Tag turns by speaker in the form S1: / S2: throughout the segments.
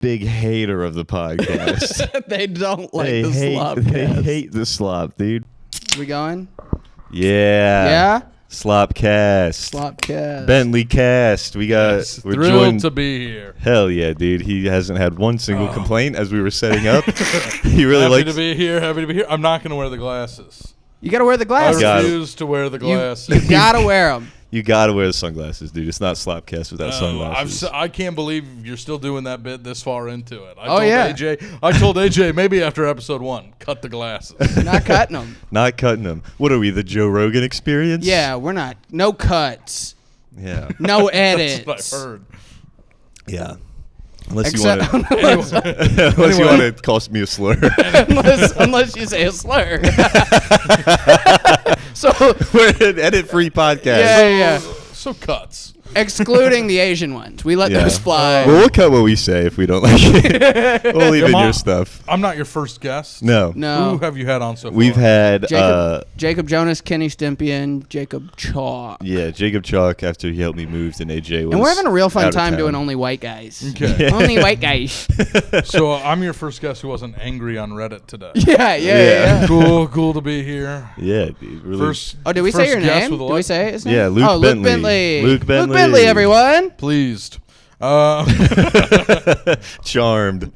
S1: big hater of the podcast.
S2: They don't like the slopcast.
S1: They hate the slop, dude.
S2: We going?
S1: Yeah.
S2: Yeah?
S1: Slopcast.
S2: Slopcast.
S1: Bentley cast. We're
S3: Thrilled
S1: joined.
S3: to be here.
S1: Hell yeah, dude. He hasn't had one single complaint as we were setting up. He really
S3: Happy
S1: likes
S3: to be here. Happy to be here. I'm not going to wear the glasses.
S2: You got to wear the glasses.
S3: I refuse to wear the glasses.
S2: You got to wear them.
S1: You gotta wear the sunglasses, dude. It's not Slopcast without sunglasses.
S3: I can't believe you're still doing that bit this far into it. I told AJ maybe after episode 1, cut the glasses.
S2: Not cutting them.
S1: Not cutting them. What are we, the Joe Rogan experience?
S2: Yeah, we're not. No cuts.
S1: Yeah.
S2: No edits.
S3: That's what I heard.
S1: Yeah. Unless
S2: Except-
S1: you want to call me a slur.
S2: unless you say a slur. So
S1: We're an edit-free podcast.
S2: yeah.
S3: So cuts.
S2: Excluding the Asian ones, we let those fly.
S1: Well, we'll cut what we say if we don't like it. We'll leave in your stuff.
S3: I'm not your first guest.
S1: No.
S2: No.
S3: Who have you had on so far?
S1: We've had
S2: Jacob Jonas, Kenny Stimpian, Jacob Chalk.
S1: Yeah, Jacob Chalk after he helped me move, and AJ was.
S2: And we're having a real fun
S1: out of
S2: time
S1: town.
S2: doing only white guys.
S3: Okay.
S1: Yeah.
S2: Only white guys.
S3: So I'm your first guest who wasn't angry on Reddit today.
S2: Yeah.
S3: Cool to be here.
S1: Yeah, dude. Really.
S3: First.
S2: Oh, did we say
S3: first
S2: your
S3: guest
S2: name?
S3: with a
S2: Did we
S3: like-
S2: say his name?
S1: Yeah, Luke
S2: Luke
S1: Bentley.
S2: Bentley.
S1: Luke Bentley.
S2: Luke Bentley, everyone.
S3: Pleased.
S1: Charmed.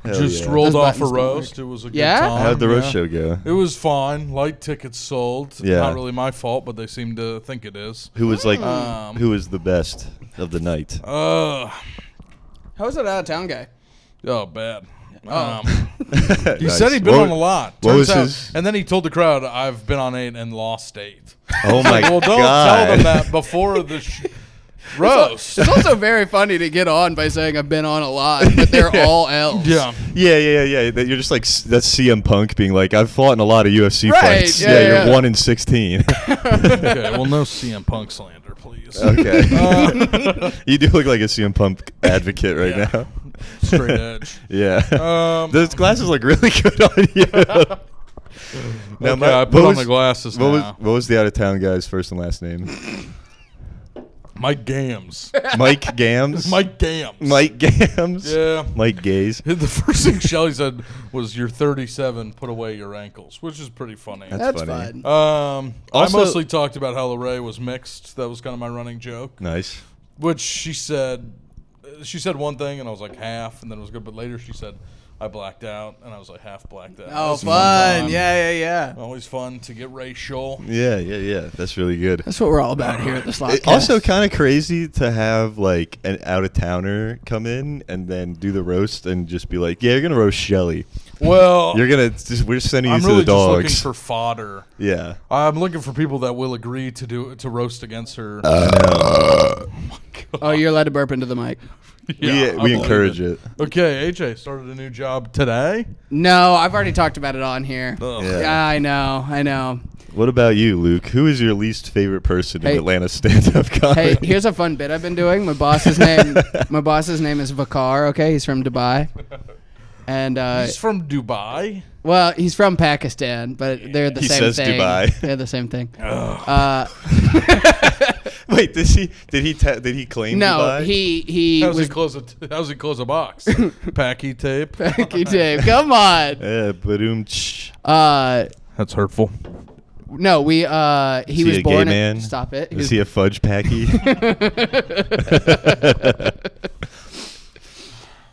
S1: Hell
S3: Just
S1: yeah.
S3: rolled
S2: Those
S3: off a
S2: buttons don't
S3: roast.
S2: work.
S3: It was a good
S2: Yeah?
S3: time.
S1: How'd the roast
S3: yeah.
S1: show go?
S3: It was fine. Light tickets sold.
S1: Yeah.
S3: Not really my fault, but they seem to think it is.
S1: Who was like?
S3: Um,
S1: Who was the best of the night?
S2: How was that out of town guy?
S3: Bad.
S2: Oh.
S3: He
S1: Nice.
S3: said he'd been
S1: What-
S3: on a lot.
S1: what was
S3: Turns out-
S1: his-
S3: And then he told the crowd, "I've been on 8 and lost 8."
S1: Oh my
S3: Well, don't
S1: god!
S3: tell them that before the roast.
S2: It's also very funny to get on by saying I've been on a lot, but they're all L's.
S3: Yeah.
S1: Yeah. That you're just like that's CM Punk being like, I've fought in a lot of UFC
S2: Right,
S1: fights.
S2: yeah.
S1: You're 1-16.
S3: Okay. Well, no CM Punk slander, please.
S1: Okay. You do look like a CM Punk advocate right
S3: Yeah.
S1: now.
S3: Straight edge.
S1: Yeah. Those glasses look really good on you. Now,
S3: Okay, I put on the glasses
S1: what
S3: now.
S1: what was the out of town guy's first and last name?
S3: Mike Gams.
S1: Mike Gams.
S3: Mike Gams.
S1: Mike Gams.
S3: Yeah.
S1: Mike Gaze.
S3: The first thing Shelly said was, "You're 37. Put away your ankles," which is pretty funny.
S1: That's
S2: funny.
S1: funny.
S3: I
S1: Also-
S3: mostly talked about how Lorraine was mixed. That was kind of my running joke.
S1: Nice.
S3: Which she said one thing, and I was like half, and then it was good. But later she said, I blacked out, and I was like half blacked out.
S2: Oh,
S3: That's
S2: fun. Yeah.
S3: Always fun to get racial.
S1: Yeah. That's really good.
S2: That's what we're all about here at the Slopcast.
S1: Also, kind of crazy to have like an out of towner come in and then do the roast and just be like, "Yeah, you're gonna roast Shelly.
S3: Well,
S1: We're sending you
S3: I'm
S1: to
S3: really
S1: the dogs."
S3: just looking for fodder.
S1: Yeah.
S3: I'm looking for people that will agree to roast against her.
S2: Oh, you're allowed to burp into the mic.
S3: Yeah, I
S1: we
S3: believe
S1: encourage it.
S3: Okay, AJ started a new job today.
S2: No, I've already talked about it on here.
S3: Ugh.
S1: Yeah.
S2: Yeah, I know.
S1: What about you, Luke? Who is your least favorite person
S2: Hey.
S1: in Atlanta stand-up comedy?
S2: Hey, here's a fun bit I've been doing. My boss's name is Vakar. Okay, he's from Dubai, and
S3: He's from Dubai.
S2: well, he's from Pakistan, but they're the
S1: He
S2: same
S1: says
S2: thing.
S1: Dubai.
S2: They're the same thing.
S1: Wait, did he claim
S2: No,
S1: Dubai?
S2: he
S3: How's
S2: was
S3: he close a box? Packy tape.
S2: Packy tape. Come on.
S1: Yeah, ba-doom-tsh.
S3: That's hurtful.
S2: No, he
S1: Is
S2: was
S1: he a
S2: born.
S1: gay man?
S2: Stop it.
S1: Is he a fudge packy?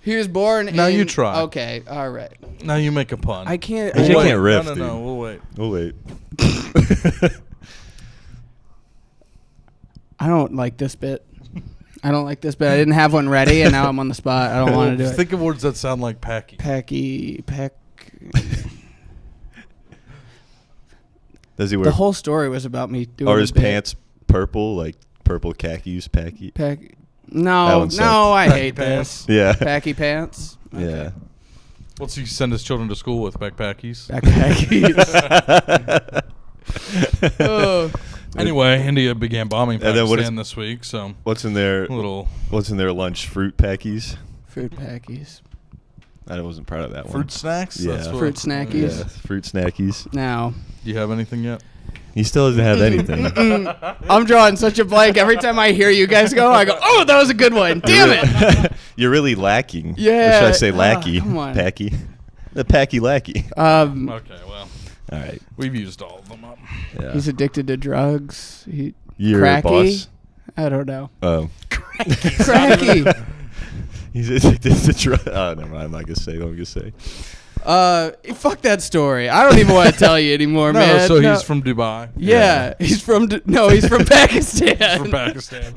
S2: He was born.
S3: Now
S2: in,
S3: you try.
S2: Okay, all right.
S3: Now you make a pun.
S2: I can't.
S1: You
S3: We'll
S1: can't
S3: wait.
S1: riff,
S3: No,
S1: dude.
S3: we'll wait.
S1: Oh wait.
S2: I don't like this bit. I didn't have one ready, and now I'm on the spot. I don't want to do it.
S3: Think of words that sound like packy.
S1: Does he wear?
S2: The whole story was about me doing.
S1: Are
S2: a
S1: his
S2: bit.
S1: pants purple, like purple khakis, packy?
S2: Pack.
S1: That
S2: No,
S1: one sucked.
S2: I
S3: Packy
S2: hate
S3: pants.
S2: this.
S1: Yeah.
S2: Packy pants.
S1: Yeah.
S3: What's he send his children to school with? Backpackies?
S2: Backpackies. Oh.
S3: Anyway, India began bombing
S1: And then what
S3: Pakistan this week, so
S1: What's in their What's in their lunch? Fruit packies.
S2: Fruit packies.
S1: I wasn't proud of that one.
S3: fruit snacks?
S1: Yeah.
S3: That's what-
S2: Fruit snackies.
S1: Yeah, fruit snackies.
S2: Now,
S3: Do you have anything yet?
S1: He still doesn't have anything.
S2: I'm drawing such a blank. Every time I hear you guys go, I go, oh, that was a good one. Damn it.
S1: You're really lacking.
S2: Yeah.
S1: Or should I say lackey?
S2: Come on.
S1: Packy. The packy lackey.
S3: Okay, well,
S1: All right.
S3: we've used all of them up.
S1: Yeah.
S2: He's addicted to drugs.
S1: You're
S2: cracky.
S1: a boss.
S2: I don't know.
S1: Oh.
S2: Cracky.
S1: He's addicted to drugs. Oh, never mind. I'm not going to say what I'm going to say.
S2: Fuck that story. I don't even want to tell you anymore,
S3: No,
S2: man.
S3: so he's from Dubai.
S2: Yeah, he's from he's from Pakistan.
S3: He's from Pakistan.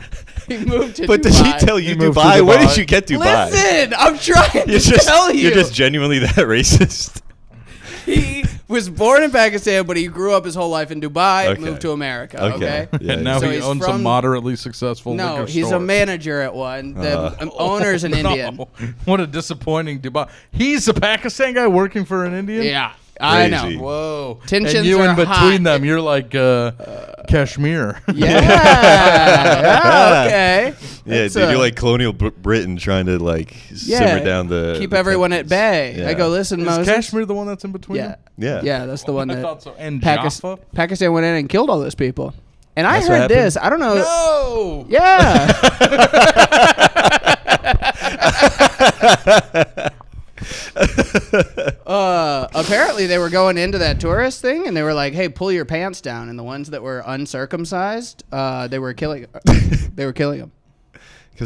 S2: He moved to
S1: But
S2: Dubai.
S1: did she tell you
S3: He moved to
S1: Dubai? Where
S3: Dubai.
S1: did you get Dubai?
S2: Listen, I'm trying to tell you.
S1: You're just genuinely that racist.
S2: He was born in Pakistan, but he grew up his whole life in Dubai,
S1: Okay.
S2: moved to America,
S1: Okay.
S2: okay?
S1: Yeah,
S3: And now
S2: So
S3: he
S2: he's
S3: owns a
S2: from-
S3: moderately successful
S2: No,
S3: liquor
S2: he's
S3: store.
S2: a manager at one. The owner's an
S3: No.
S2: Indian.
S3: What a disappointing Dubai. He's a Pakistan guy working for an Indian?
S2: Yeah, I
S1: Crazy.
S2: know.
S3: Whoa.
S2: Tensions
S3: and you
S2: are
S3: in between
S2: hot.
S3: them, you're like Kashmir.
S2: Yeah, okay.
S1: Yeah,
S2: That's,
S1: dude, you're like colonial Britain trying to like simmer down the
S2: keep
S1: the
S2: everyone at
S1: tensions.
S2: bay.
S1: Yeah.
S2: I go, listen,
S3: Is
S2: Moses.
S3: Kashmir the one that's in between
S2: Yeah,
S3: them?
S1: Yeah.
S2: that's the one
S3: I
S2: that
S3: thought so. And Jaffa?
S2: Pakistan went in and killed all those people. And I
S1: That's what
S2: heard
S1: happened?
S2: this. I don't know.
S3: No!
S2: Yeah. Apparently they were going into that tourist thing and they were like, "Hey, pull your pants down." And the ones that were uncircumcised, they were killing. They were killing them.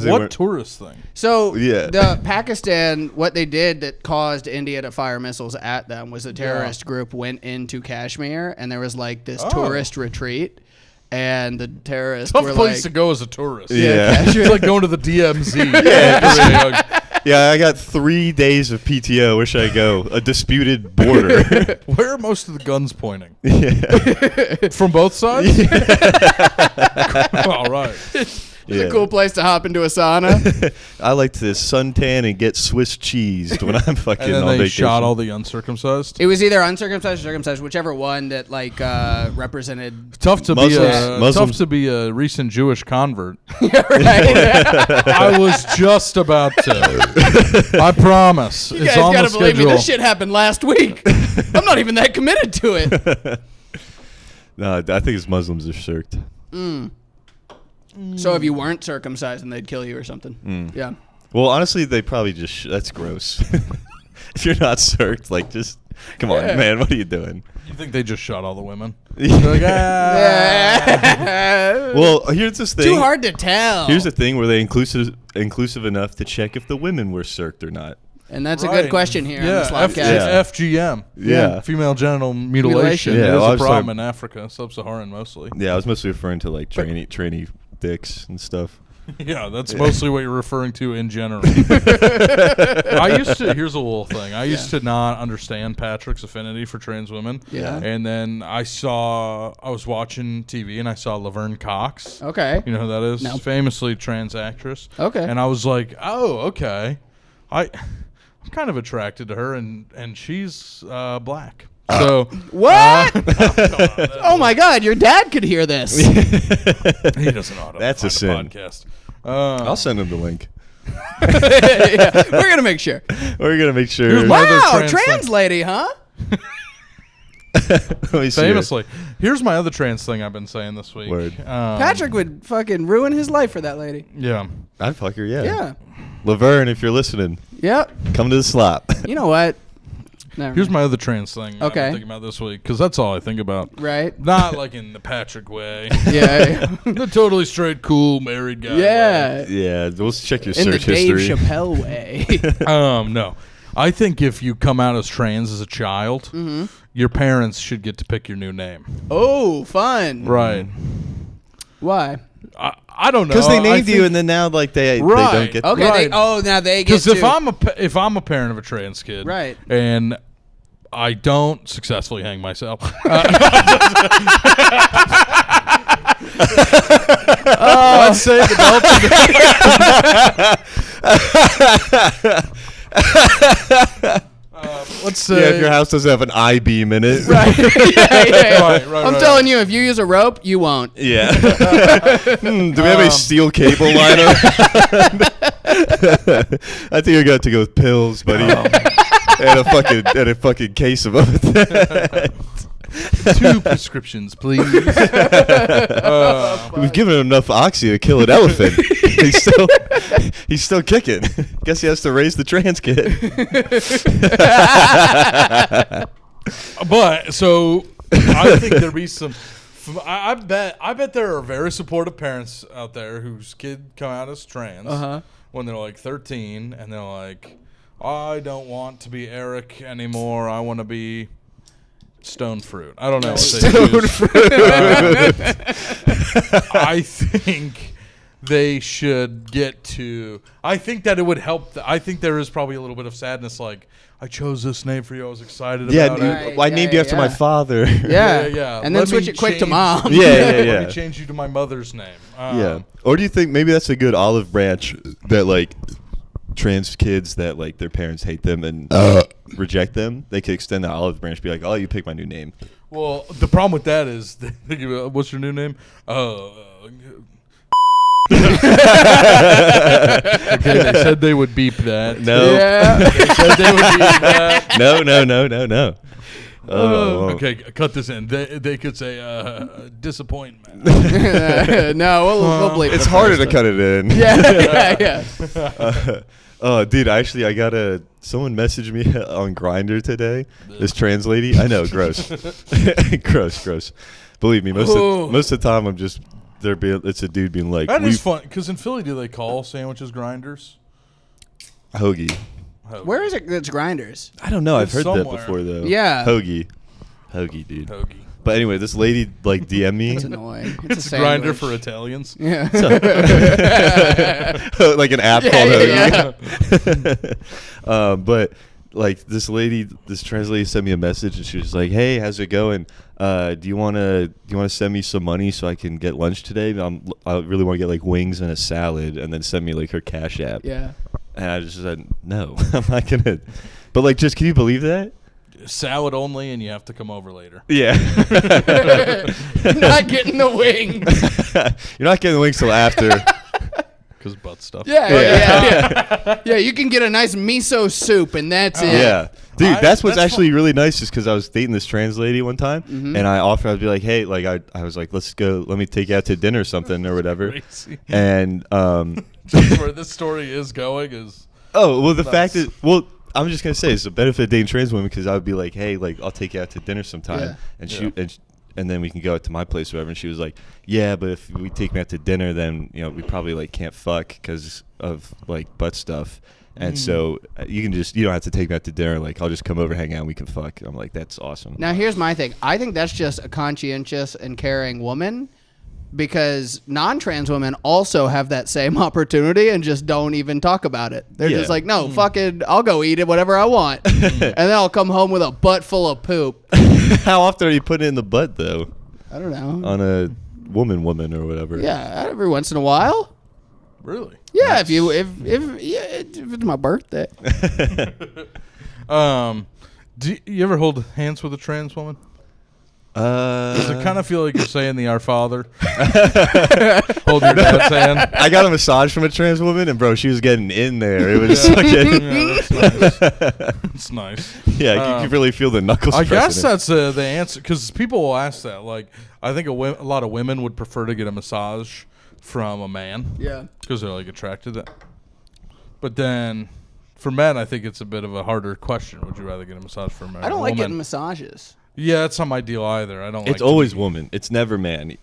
S3: What tourist thing?
S2: So
S1: Yeah.
S2: the Pakistan, what they did that caused India to fire missiles at them was a terrorist group went into Kashmir and there was like this tourist retreat. And the terrorists
S3: Tough
S2: were
S3: place
S2: like,
S3: to go as a tourist.
S1: Yeah.
S3: It's like going to the DMZ.
S1: Yeah, I got 3 days of PTO. Where should I go? A disputed border.
S3: Where are most of the guns pointing?
S1: Yeah.
S3: From both sides? All right.
S2: it's a cool place to hop into a sauna.
S1: I like to suntan and get Swiss cheesed when I'm fucking
S3: And then
S1: on
S3: they
S1: vacation.
S3: shot all the uncircumcised.
S2: It was either uncircumcised or circumcised, whichever one that like represented.
S3: Tough to
S1: Muslims.
S3: be a recent Jewish convert.
S2: Right?
S3: I was just about to. I promise.
S2: You
S3: It's
S2: guys
S3: on the
S2: gotta believe me.
S3: schedule.
S2: This shit happened last week. I'm not even that committed to it.
S1: No, I think it's Muslims are shirked.
S2: So if you weren't circumcised, then they'd kill you or something. Yeah.
S1: Well, honestly, they probably just that's gross. If you're not circed, like just come on, man, what are you doing?
S3: You think they just shot all the women?
S1: Yeah.
S3: They're like, ah.
S1: Well, here's this thing.
S2: Too hard to tell.
S1: Here's the thing: were they inclusive enough to check if the women were circed or not?
S2: And that's a
S3: Right.
S2: good question here on the
S3: Yeah,
S2: Slopcast.
S1: Yeah.
S3: FGM.
S1: Yeah.
S3: Female genital mutilation.
S1: Yeah,
S3: It is
S1: well, I
S3: a
S1: was
S3: problem
S1: talking-
S3: in Africa, sub-Saharan mostly.
S1: Yeah, I was mostly referring to like trainee dicks and stuff.
S3: Yeah, that's mostly what you're referring to in general. Here's a little thing. I used to not understand Patrick's affinity for trans women.
S2: Yeah.
S3: And then I was watching TV and I saw Laverne Cox.
S2: Okay.
S3: You know who that is?
S2: No.
S3: Famously trans actress.
S2: Okay.
S3: And I was like, oh, okay. I'm kind of attracted to her, and she's black. So
S2: What? Oh my God! Your dad could hear this.
S3: he doesn't know how to
S1: That's a
S3: find
S1: sin.
S3: podcast.
S1: I'll send him the link.
S2: Yeah, we're gonna make sure.
S1: We're gonna make sure.
S3: Here's my-
S2: Wow,
S3: other trans
S2: trans lady, huh?
S1: Let me see
S3: Famously. Here's my other trans thing I've been saying this week.
S1: Word.
S2: Patrick would fucking ruin his life for that lady.
S3: Yeah.
S1: it. I'd fuck her. Yeah.
S2: Yeah.
S1: Laverne, if you're listening,
S2: Yep.
S1: come to the slop.
S2: You know what? Never
S3: Here's
S2: mind.
S3: my other trans thing I've
S2: Okay.
S3: been thinking about this week, because that's all I think about.
S2: Right.
S3: Not like in the Patrick way.
S2: Yeah.
S3: The totally straight, cool, married guy
S2: Yeah.
S1: Yeah, we'll check your
S2: In the
S1: search
S2: Dave
S1: history.
S2: Chappelle way.
S3: way. No. I think if you come out as trans as a child, your parents should get to pick your new name.
S2: Oh, fun.
S3: Right.
S2: Why?
S3: I don't know.
S1: Because they
S3: I
S1: named you,
S3: think-
S1: and then now like they
S3: Right.
S1: don't get.
S2: Okay.
S3: Right.
S2: Now they get
S3: Because
S2: to.
S3: if I'm a parent of a trans kid,
S2: Right.
S3: and I don't successfully hang myself, let's say the let's say
S1: Yeah, if your house doesn't have an I-beam in it.
S2: Right. Yeah.
S3: Right,
S2: I'm telling you, if you use a rope, you won't.
S1: Yeah. Do we have a steel cable liner? I think you're going to go with pills, buddy. And a fucking case of them.
S3: 2 prescriptions, please.
S1: We've given him enough oxy to kill an elephant. he's still kicking. Guess he has to raise the trans kid.
S3: But so I think there'd be some. I bet there are very supportive parents out there whose kid come out as trans when they're like 13, and they're like, I don't want to be Eric anymore. I want to be stone fruit. I don't know what they
S1: Stone fruit.
S3: I think they should get to. I think that it would help. I think there is probably a little bit of sadness, like, I chose this name for you. I was excited about it.
S1: I named you after my father.
S3: Yeah.
S2: And then switch it quick to mom.
S3: Let me change you to my mother's name.
S1: Yeah. Or do you think maybe that's a good olive branch that, like, trans kids that, like, their parents hate them and reject them, they could extend the olive branch, be like, oh, you pick my new name.
S3: Well, the problem with that is, what's your new name? Okay, they said they would beep that.
S1: No.
S2: Yeah.
S3: They said they would beep that.
S1: No.
S3: Okay, cut this in. They could say disappointment.
S2: No, we'll bleep
S1: It's
S2: the
S1: harder
S2: first
S1: to cut it in.
S2: Yeah.
S1: Oh, dude, actually, I got someone messaged me on Grindr today. This trans lady. I know, gross. gross. Believe me, most of the time I'm just it's a dude being like,
S3: that is fun, because in Philly, do they call sandwiches grinders?
S1: hoagie.
S2: Where is it that's Grinders?
S1: I don't know. I've heard that
S3: somewhere.
S1: before though.
S2: Yeah.
S1: Hoagie, dude.
S3: Hoagie.
S1: But anyway, this lady like DM'd me.
S2: It's annoying.
S3: It's a grinder for Italians.
S2: Yeah.
S1: Like an app called Hoagie. But like this trans lady sent me a message and she was like, "Hey, how's it going? Do you wanna send me some money so I can get lunch today? I really want to get like wings and a salad, and then send me like her Cash App."
S2: Yeah.
S1: And I just said, "No, I'm not gonna." But like, just can you believe that?
S3: Salad only, and you have to come over later.
S1: Yeah.
S2: You're not getting the wings.
S1: You're not getting the wings till after.
S3: Because butt stuff.
S2: Yeah. You can get a nice miso soup, and that's it.
S1: Yeah. Dude, that's what's
S3: that's
S1: actually really nice, just because I was dating this trans lady one time,
S2: Mm-hmm.
S1: and I'd be like, hey, like I was like, let me take you out to dinner or something or whatever.
S3: Crazy.
S1: And
S3: Just where this story is going is.
S1: oh, well, the fact that, well, I'm just gonna say it's a benefit of dating trans women, because I would be like, hey, like I'll take you out to dinner sometime,
S2: Yeah.
S1: and then we can go out to my place or whatever. And she was like, yeah, but if we take me out to dinner, then we probably like can't fuck because of like butt stuff. And so you don't have to take me out to dinner. Like, I'll just come over, hang out, and we can fuck. I'm like, that's awesome.
S2: Now, here's my thing. I think that's just a conscientious and caring woman, because non-trans women also have that same opportunity and just don't even talk about it. They're
S1: Yeah.
S2: just like, no, fucking, I'll go eat it, whatever I want. And then I'll come home with a butt full of poop.
S1: How often are you putting it in the butt, though?
S2: I don't know.
S1: On a woman or whatever.
S2: Yeah, every once in a while.
S3: Really?
S2: Yeah, if it's my birthday.
S3: Do you ever hold hands with a trans woman? Does it kind of feel like you're saying the Our Father? Hold your dad's hand.
S1: I got a massage from a trans woman, and bro, she was getting in there. It was fucking.
S3: Yeah, that's nice. That's nice.
S1: Yeah, you can really feel the knuckles.
S3: I guess
S1: pressing it.
S3: that's the answer, because people will ask that. Like, I think a lot of women would prefer to get a massage from a man.
S2: Yeah.
S3: Because they're like attracted to that. But then, for men, I think it's a bit of a harder question. Would you rather get a massage from a woman?
S2: I don't like getting massages.
S3: Yeah, that's not my deal either. I don't.
S1: It's always woman. It's never man.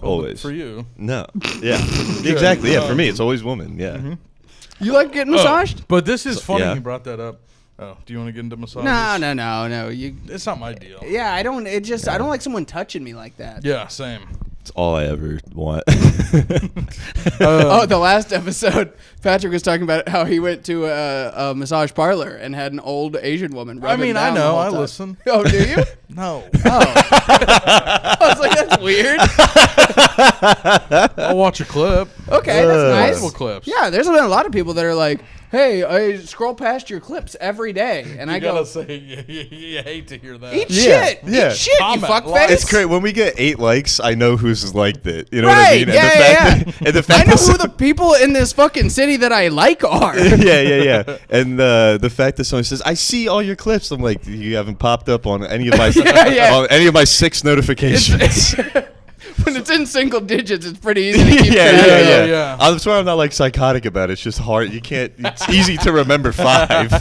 S1: Always.
S3: For you.
S1: No. Yeah. Exactly. Yeah. For me, it's always woman. Yeah.
S3: Mm-hmm.
S2: You like getting massaged?
S3: But this is funny.
S1: yeah.
S3: You brought that up. Oh, do you want to get into massages?
S2: No.
S3: It's not my deal.
S2: Yeah, I don't. It just I don't like someone touching me like that.
S3: Yeah, same.
S1: It's all I ever want.
S2: Oh, the last episode, Patrick was talking about how he went to a massage parlor and had an old Asian woman. Rub him down the
S3: know.
S2: whole
S3: I
S2: time.
S3: listen.
S2: Oh, do you?
S3: No.
S2: Oh, I was like, that's weird.
S3: I'll watch a clip.
S2: Okay, that's nice.
S3: Multiple clips.
S2: Yeah, there's been a lot of people that are like, hey, I scroll past your clips every day, and I
S3: gotta
S2: go,
S3: say, you hate to hear that.
S2: eat shit,
S1: Yeah.
S2: eat shit,
S3: Comment,
S2: you fuckface.
S3: like-
S1: It's great when we get 8 likes. I know who's liked it. You know
S2: Right,
S1: what I mean? And the
S2: I
S1: fact
S2: know
S1: that
S2: who the people in this fucking city that I like are.
S1: yeah. And the fact that someone says, "I see all your clips," I'm like, you haven't popped up on any of my on any of my 6 notifications.
S2: When it's in single digits, it's pretty easy to keep track.
S3: Yeah.
S1: I'm sorry, I'm not like psychotic about it. It's just hard. You can't. It's easy to remember 5.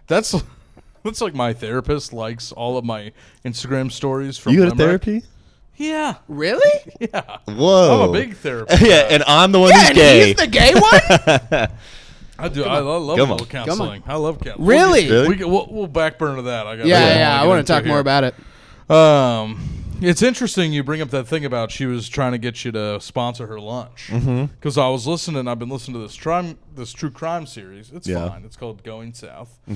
S3: That's like my therapist likes all of my Instagram stories from
S1: You go to
S3: Limerick.
S1: therapy?
S3: Yeah.
S2: Really?
S3: Yeah.
S1: Whoa.
S3: I'm a big therapist.
S1: Yeah, and I'm the one
S2: Yeah,
S1: who's
S2: and
S1: gay.
S2: he's the gay one?
S3: I do. I love a
S1: Come
S3: little
S1: on.
S3: counseling. I love counseling.
S2: Really?
S1: Really?
S3: We'll back burner that. I got.
S2: Yeah, I want to talk more about it.
S3: It's interesting you bring up that thing about she was trying to get you to sponsor her lunch. Because I was listening. I've been listening to this true crime series. It's
S1: Yeah.
S3: fine. It's called Going South.
S1: I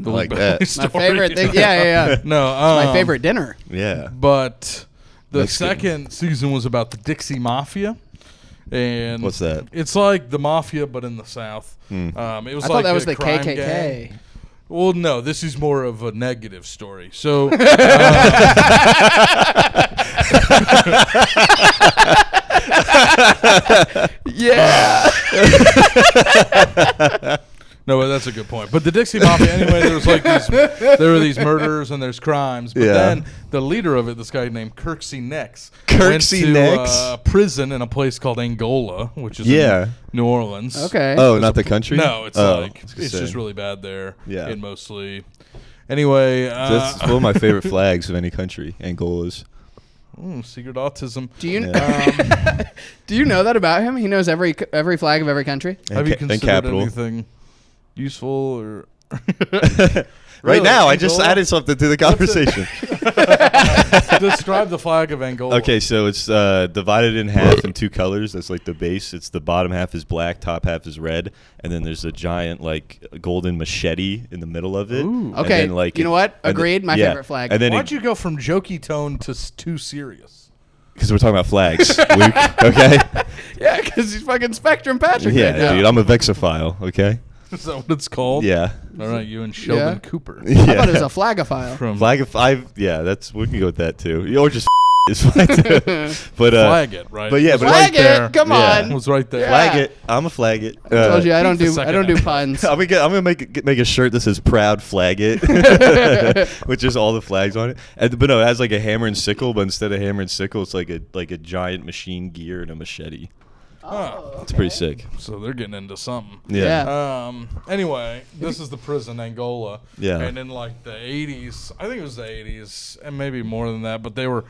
S1: like that.
S2: My favorite thing. Yeah.
S3: No,
S2: My favorite dinner.
S1: Yeah.
S3: But the
S1: Mexican.
S3: second season was about the Dixie Mafia. And
S1: What's that?
S3: It's like the mafia, but in the South. It was
S2: I
S3: like
S2: thought that was
S3: a
S2: the
S3: crime
S2: KKK.
S3: gang. Well, no, this is more of a negative story. So,
S2: Yeah.
S3: no, but that's a good point. But the Dixie Mafia, anyway, there were these murders and there's crimes. But
S1: Yeah.
S3: then the leader of it, this guy named Kirksey Necks,
S1: Kirksey
S3: went
S1: Necks?
S3: to prison in a place called Angola, which is
S1: Yeah.
S3: in New Orleans.
S2: Okay.
S1: Oh, not the country?
S3: No, it's
S1: Oh,
S3: like
S1: I was gonna
S3: it's
S1: say.
S3: just really bad there.
S1: Yeah.
S3: In mostly. Anyway,
S1: That's one of my favorite flags of any country, Angola's.
S3: secret autism.
S2: Do you
S1: Yeah.
S2: do you know that about him? He knows every flag of every country.
S3: Have you
S1: And
S3: considered
S1: capital.
S3: anything useful or?
S1: Right
S3: Really?
S1: now, I just
S3: Angola?
S1: added something to the conversation.
S3: Describe the flag of Angola.
S1: Okay, so it's divided in half in 2 colors. That's like the base. It's the bottom half is black, top half is red, and then there's a giant like golden machete in the middle of it.
S3: Ooh.
S1: And
S2: Okay,
S1: then, like,
S2: you know what? Agreed. My favorite flag.
S1: And then
S3: Why'd you go from jokey tone to too serious?
S1: because we're talking about flags, Luke. Okay.
S2: Yeah, because he's fucking Spectrum Patrick.
S1: Yeah,
S2: right now.
S1: dude, I'm a vexophile. Okay.
S3: Is that what it's called?
S1: Yeah.
S3: All right, you and Sheldon Cooper.
S2: I thought it was a flagophile.
S3: From
S1: Flag of 5. Yeah, that's we can go with that too. Or just is fine too. But
S3: flag it, right?
S1: but yeah, but
S2: Flag
S3: right there.
S2: it. Come
S1: Yeah.
S3: It
S2: on.
S3: was right there.
S2: Yeah.
S1: flag it. I'm a flag it.
S2: I told you I don't
S3: the
S2: do
S3: second
S2: puns.
S1: I'm gonna make a shirt that says "Proud Flag It," with just all the flags on it. But no, it has like a hammer and sickle. But instead of hammer and sickle, it's like a giant machine gear and a machete.
S3: Oh,
S1: It's pretty sick.
S3: so they're getting into something.
S2: Yeah.
S3: Anyway, this is the prison, Angola.
S1: Yeah.
S3: And in like the 80s, I think it was the 80s, and maybe more than that, but they were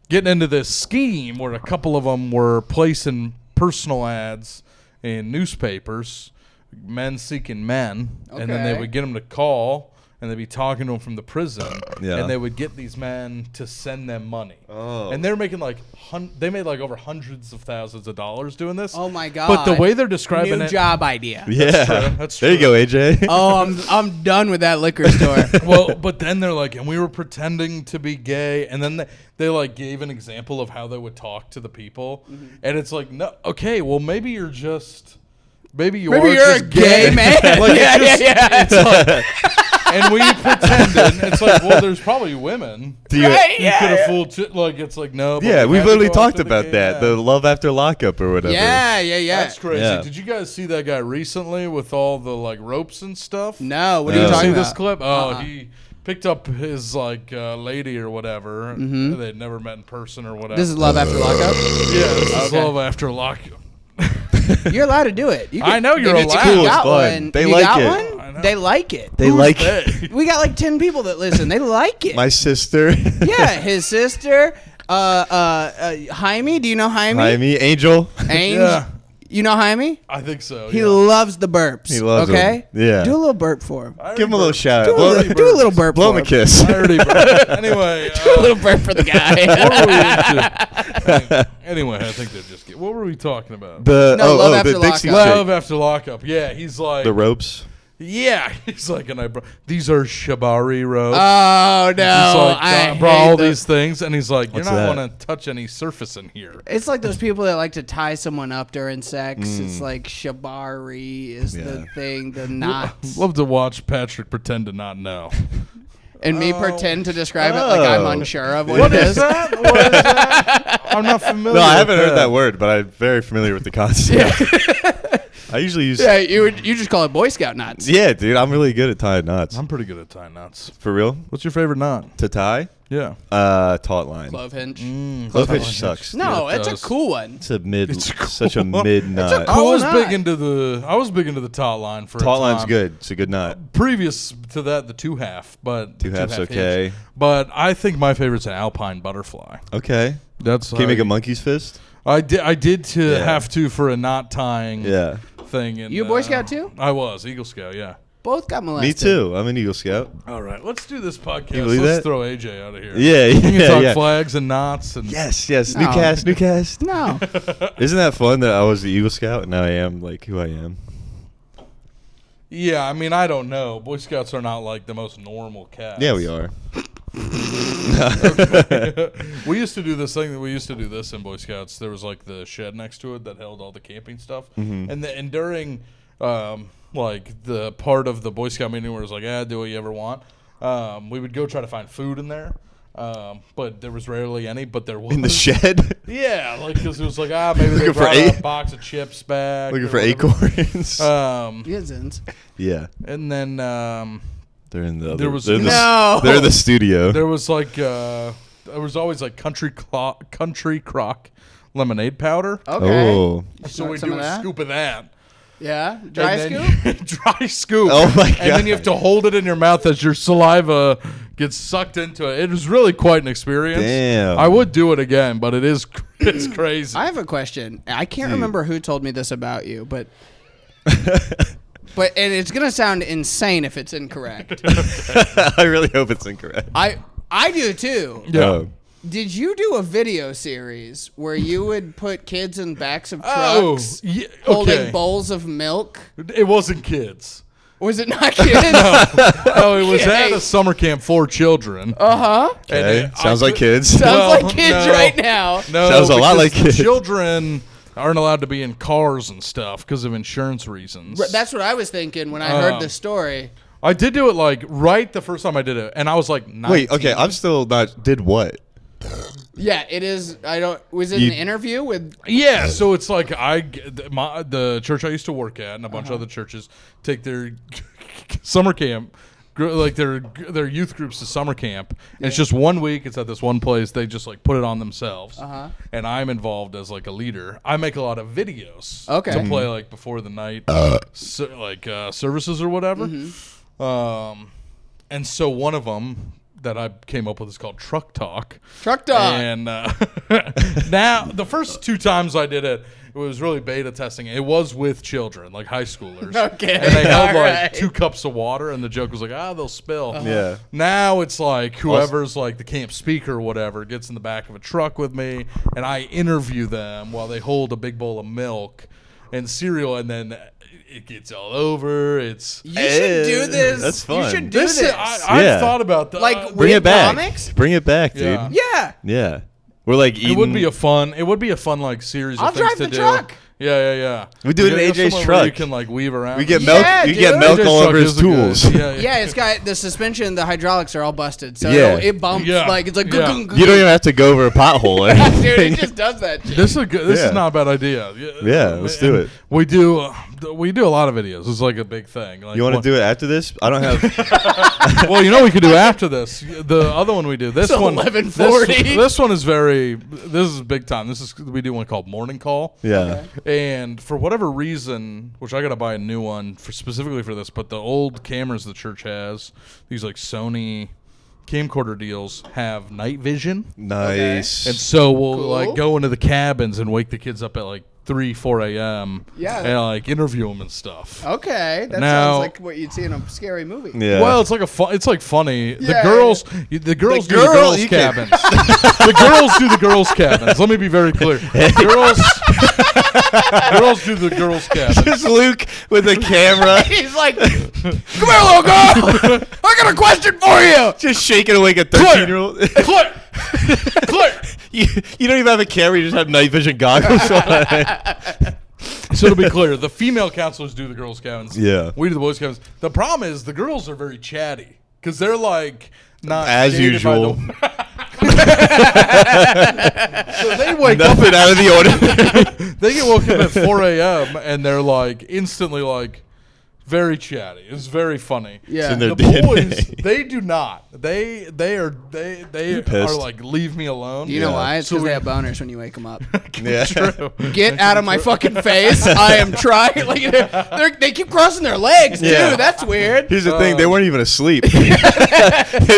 S3: getting into this scheme where a couple of them were placing personal ads in newspapers, men seeking men, and then they
S2: Okay.
S3: would get them to call, and they'd be talking to them from the prison,
S1: Yeah.
S3: and they would get these men to send them money.
S1: Oh.
S3: And they're making like they made like over hundreds of thousands of dollars doing this.
S2: Oh my god.
S3: But the way they're describing
S2: new
S3: it,
S2: job idea.
S1: Yeah,
S3: That's
S1: there you
S3: true.
S1: go, AJ.
S2: Oh, I'm done with that liquor store.
S3: well, but then they're like, and we were pretending to be gay, and then they like gave an example of how they would talk to the people, and it's like, no, okay, well maybe you're just, maybe you're
S2: a
S3: just
S2: gay man.
S3: Like,
S2: Yeah,
S3: it's just,
S2: yeah.
S3: It's like, and we pretended. It's like, well, there's probably women.
S2: Right,
S3: You could have fooled. Like, it's like no. But
S1: Yeah,
S3: we
S1: we've
S3: had to
S1: literally
S3: go
S1: talked
S3: after the
S1: about
S3: gay
S1: that.
S3: man.
S1: The love after lockup or whatever.
S2: Yeah.
S3: That's crazy.
S1: Yeah.
S3: Did you guys see that guy recently with all the like ropes and stuff?
S2: No, what are
S1: No.
S2: you
S3: Did you
S2: talking
S3: see
S2: about?
S3: this clip? Oh, he picked up his like lady or whatever. They'd never met in person or whatever.
S2: This is love after lockup.
S3: yeah, this is
S2: Okay.
S3: love after lockup.
S2: You're allowed to do it. You
S3: I know you're
S2: if
S3: allowed.
S2: If you
S1: Cool, it's
S2: got
S1: fun.
S2: one,
S1: They
S2: if you
S1: like
S2: got
S1: it.
S3: I know.
S2: one, they like it.
S1: They like it.
S3: Hey.
S2: We got like 10 people that listen. They like it.
S1: My sister.
S2: Yeah, his sister, Jaime. Do you know Jaime?
S1: Jaime, Angel.
S2: Angel.
S3: Yeah.
S2: You know Jaime?
S3: I think so.
S2: He
S3: yeah.
S2: loves the burps.
S1: He loves
S2: okay?
S1: them. Yeah.
S2: Do a little burp for him.
S3: I already
S1: Give him a little
S3: burped.
S1: shout
S2: Do
S1: out.
S2: a little, do a little burp
S1: Blow
S2: for
S1: him a
S2: him.
S1: kiss.
S3: I already burped. Anyway,
S2: Do a little burp for the guy.
S3: what were we into? Anyway, I think they're just. What were we talking about?
S1: The
S2: No, Love
S1: the
S2: After
S1: Dixie
S2: Lockup.
S1: chick.
S3: Love after lockup. Yeah, he's like
S1: The ropes.
S3: Yeah, he's like, and these are shibari ropes.
S2: Oh no!
S3: He's like,
S2: I
S3: brought
S2: hate
S3: all
S2: those.
S3: these things, and he's like,
S1: What's
S3: you're not
S1: that?
S3: going to touch any surface in here.
S2: It's like those people that like to tie someone up during sex. It's like shibari is the thing, the knots.
S3: Love to watch Patrick pretend to not know.
S2: And me pretend to describe it like I'm unsure of
S3: What is that? What is that? I'm not familiar.
S1: No, I
S3: with
S1: haven't heard that word, but I'm very familiar with the concept. I usually use.
S2: Yeah, you just call it Boy Scout knots.
S1: Yeah, dude, I'm really good at tying knots.
S3: I'm pretty good at tying knots.
S1: For real?
S3: What's your favorite knot?
S1: To tie?
S3: Yeah.
S1: Taut line.
S2: Clove hinge.
S1: Clove hinge sucks.
S2: No,
S3: Yeah, it
S2: it's
S3: does.
S2: a cool one.
S1: It's a mid.
S3: It's cool.
S1: Such a mid knot.
S3: I was
S2: knot.
S3: big into the taut line for
S1: Taut
S3: a
S1: line's
S3: time.
S1: good. It's a good knot.
S3: Previous to that, the 2.5, but
S1: Two half's
S3: hinge.
S1: okay.
S3: But I think my favorite's an alpine butterfly.
S1: Okay.
S3: That's
S1: Can you make a monkey's fist?
S3: I did
S1: Yeah.
S3: have to for a knot tying
S1: Yeah.
S3: thing. And,
S2: You a Boy Scout too?
S3: I was Eagle Scout. Yeah.
S2: Both got molested.
S1: Me too. I'm an Eagle Scout.
S3: All right, let's do this podcast.
S1: you believe
S3: Let's
S1: that?
S3: throw AJ out of here.
S1: Yeah,
S3: We can
S1: yeah,
S3: talk
S1: yeah.
S3: flags and knots and
S1: Yes, yes.
S2: No.
S1: New cast.
S2: No.
S1: Isn't that fun that I was the Eagle Scout and now I am like who I am?
S3: yeah. I mean, I don't know. Boy Scouts are not like the most normal cats.
S1: Yeah, we are.
S3: We used to do this thing. We used to do this in Boy Scouts. There was like the shed next to it that held all the camping stuff.
S1: Mm-hmm.
S3: And during like the part of the Boy Scout meeting where it was like, do what you ever want. We would go try to find food in there. But there was rarely any. But there was
S1: In the shed,
S3: Yeah, like because it was like maybe they
S1: Looking for
S3: brought
S1: eight-
S3: a box of chips back.
S1: looking
S3: or
S1: for
S3: whatever.
S1: acorns.
S2: Isn't.
S1: Yeah,
S3: And then
S1: they're in the.
S3: There was-
S1: they're in the,
S2: No.
S1: They're in the studio.
S3: there was like there was always like country crock lemonade powder.
S2: Okay.
S1: Oh.
S3: So
S2: Snort
S3: we
S2: some
S3: do
S2: of
S3: a
S2: that?
S3: scoop of that.
S2: Yeah. Dry
S3: And
S2: scoop?
S3: then- dry scoop.
S1: Oh my
S3: And then you
S1: God.
S3: have to hold it in your mouth as your saliva gets sucked into it. It was really quite an experience.
S1: Damn.
S3: I would do it again, but it's crazy.
S2: I have a question. I can't
S1: Dude.
S2: remember who told me this about you, but and it's gonna sound insane if it's incorrect.
S1: I really hope it's incorrect.
S2: I do too.
S3: Yeah.
S1: Oh.
S2: Did you do a video series where you would put kids in backs of
S3: Oh,
S2: trucks
S3: yeah,
S2: holding
S3: okay.
S2: bowls of milk?
S3: It wasn't kids.
S2: Was it not kids?
S3: Oh, it was
S2: Okay.
S3: at a summer camp for children.
S2: Uh-huh.
S1: Okay.
S3: And
S1: Sounds
S3: I
S1: like
S3: could-
S1: kids.
S2: Sounds
S3: Well,
S2: like kids
S3: no.
S2: right now.
S3: No,
S1: Sounds a lot
S3: because
S1: like
S3: the
S1: kids.
S3: children aren't allowed to be in cars and stuff because of insurance reasons.
S2: That's what I was thinking when I heard the story.
S3: I did do it like right the first time I did it, and I was like 19.
S1: Wait, okay, I'm still not. Did what?
S2: Yeah, it is. I don't. Was it
S1: You-
S2: an interview with?
S3: Yeah, so it's like the church I used to work at and a bunch of other churches take their summer camp, like their youth groups to summer camp. And it's just 1 week. It's at this one place. They just like put it on themselves. And I'm involved as like a leader. I make a lot of videos
S2: Okay.
S3: to play like before the night, services or whatever. And so one of them that I came up with is called Truck Talk.
S2: Truck Talk.
S3: And now, the first 2 times I did it, it was really beta testing. It was with children, like high schoolers.
S2: Okay,
S3: And they held
S2: all
S3: like
S2: right.
S3: 2 cups of water, and the joke was like, they'll spill.
S1: Yeah.
S3: Now it's like whoever's like the camp speaker or whatever gets in the back of a truck with me, and I interview them while they hold a big bowl of milk and cereal, and then it gets all over. It's
S2: You should do this.
S1: That's fun.
S2: You should do
S3: this.
S2: this.
S3: I've
S1: Yeah.
S3: thought about that.
S2: Like,
S1: Bring
S2: With
S1: it back.
S2: comics?
S1: Bring it back, dude.
S3: Yeah.
S2: yeah.
S1: Yeah. We're like eating.
S3: It would be a fun like series
S2: I'll
S3: of things
S2: drive
S3: to
S2: the
S3: do.
S2: truck.
S3: Yeah.
S1: We do it in
S3: gotta have
S1: AJ's
S3: somewhere where You
S1: truck.
S3: can like weave around.
S1: we get
S2: Yeah,
S1: milk. You get
S2: dude.
S1: milk
S3: AJ's
S1: all
S3: truck
S1: over his
S3: is a good-
S1: tools.
S2: Yeah, it's got the suspension, the hydraulics are all busted, so
S1: Yeah.
S2: it bumps
S3: Yeah.
S2: like it's like
S3: Yeah.
S2: gung, gung,
S1: You don't even have to go over a pothole or
S2: gung.
S1: anything.
S2: Dude, it just does that shit.
S3: This is a good. This
S1: Yeah.
S3: is not a bad idea.
S1: Yeah, let's do
S3: And
S1: it.
S3: We do a lot of videos. It's like a big thing. Like
S1: You want to do it after this? I don't have.
S3: Well, you know what we could do after this. The other one we do. This
S2: It's
S3: one.
S2: 11:40.
S3: This one is very. This is big time. We do one called Morning Call.
S1: Yeah.
S3: And for whatever reason, which I gotta buy a new one specifically for this, but the old cameras the church has, these like Sony camcorder deals, have night vision,
S1: Nice.
S3: and so we'll
S2: Cool.
S3: like go into the cabins and wake the kids up at like 3, 4 a.m.
S2: Yeah.
S3: and like interview them and stuff.
S2: Okay, that
S3: Now-
S2: sounds like what you'd see in a scary movie.
S1: Yeah.
S3: Well, it's like it's like funny.
S2: Yeah,
S3: The girls do the girls
S1: you can-
S3: cabins. The girls do the girls cabins. Let me be very clear. Girls do the girls cabins.
S1: Just Luke with a camera,
S2: He's like, "Come here, little girl. I got a question for you."
S1: just shaking awake a 13-year-old.
S3: Click.
S1: you don't even have a camera. You just have night vision goggles on.
S3: So to be clear, the female counselors do the girls cabins.
S1: Yeah.
S3: We do the boys cabins. The problem is the girls are very chatty because they're like not
S1: As
S3: jaded by
S1: usual.
S3: So they wake up.
S1: Nothing out of the ordinary.
S3: They get woken up at 4 a.m. and they're like instantly like very chatty. It's very funny.
S2: Yeah.
S1: in their
S3: The
S1: DNA.
S3: boys, they do not. They are
S1: pissed.
S3: like leave me alone.
S2: You know
S1: Yeah.
S2: why? It's
S3: So
S2: because
S3: we-
S2: they have boners when you wake them up.
S1: Yeah.
S3: True.
S2: Get out of my fucking face! I am trying. Like they keep crossing their legs too.
S1: Yeah.
S2: That's weird.
S1: Here's the thing: they weren't even asleep. They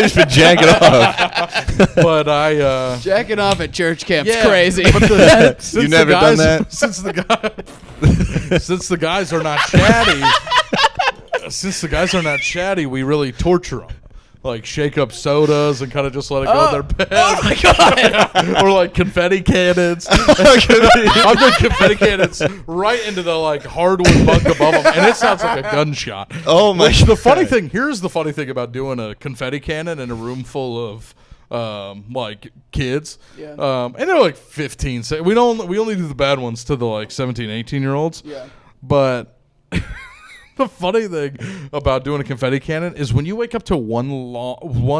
S1: just been jacking off.
S3: But I
S2: Jacking off at church camp's
S3: yeah,
S2: crazy.
S3: But since
S1: You
S3: the
S1: never
S3: guys,
S1: done that?
S3: Since the guys are not chatty, we really torture them. Like shake up sodas and kind of just let it go in their bed.
S2: Oh my god!
S3: Or like confetti cannons. I've done confetti cannons right into the like hardwood bunk above them, and it sounds like a gunshot.
S1: Oh my!
S3: Which the funny
S1: God.
S3: thing, here's the funny thing about doing a confetti cannon in a room full of like kids.
S2: Yeah.
S3: And they're like 15. So we only do the bad ones to the like 17, 18-year-olds.
S2: Yeah.
S3: But the funny thing about doing a confetti cannon is when you wake up to one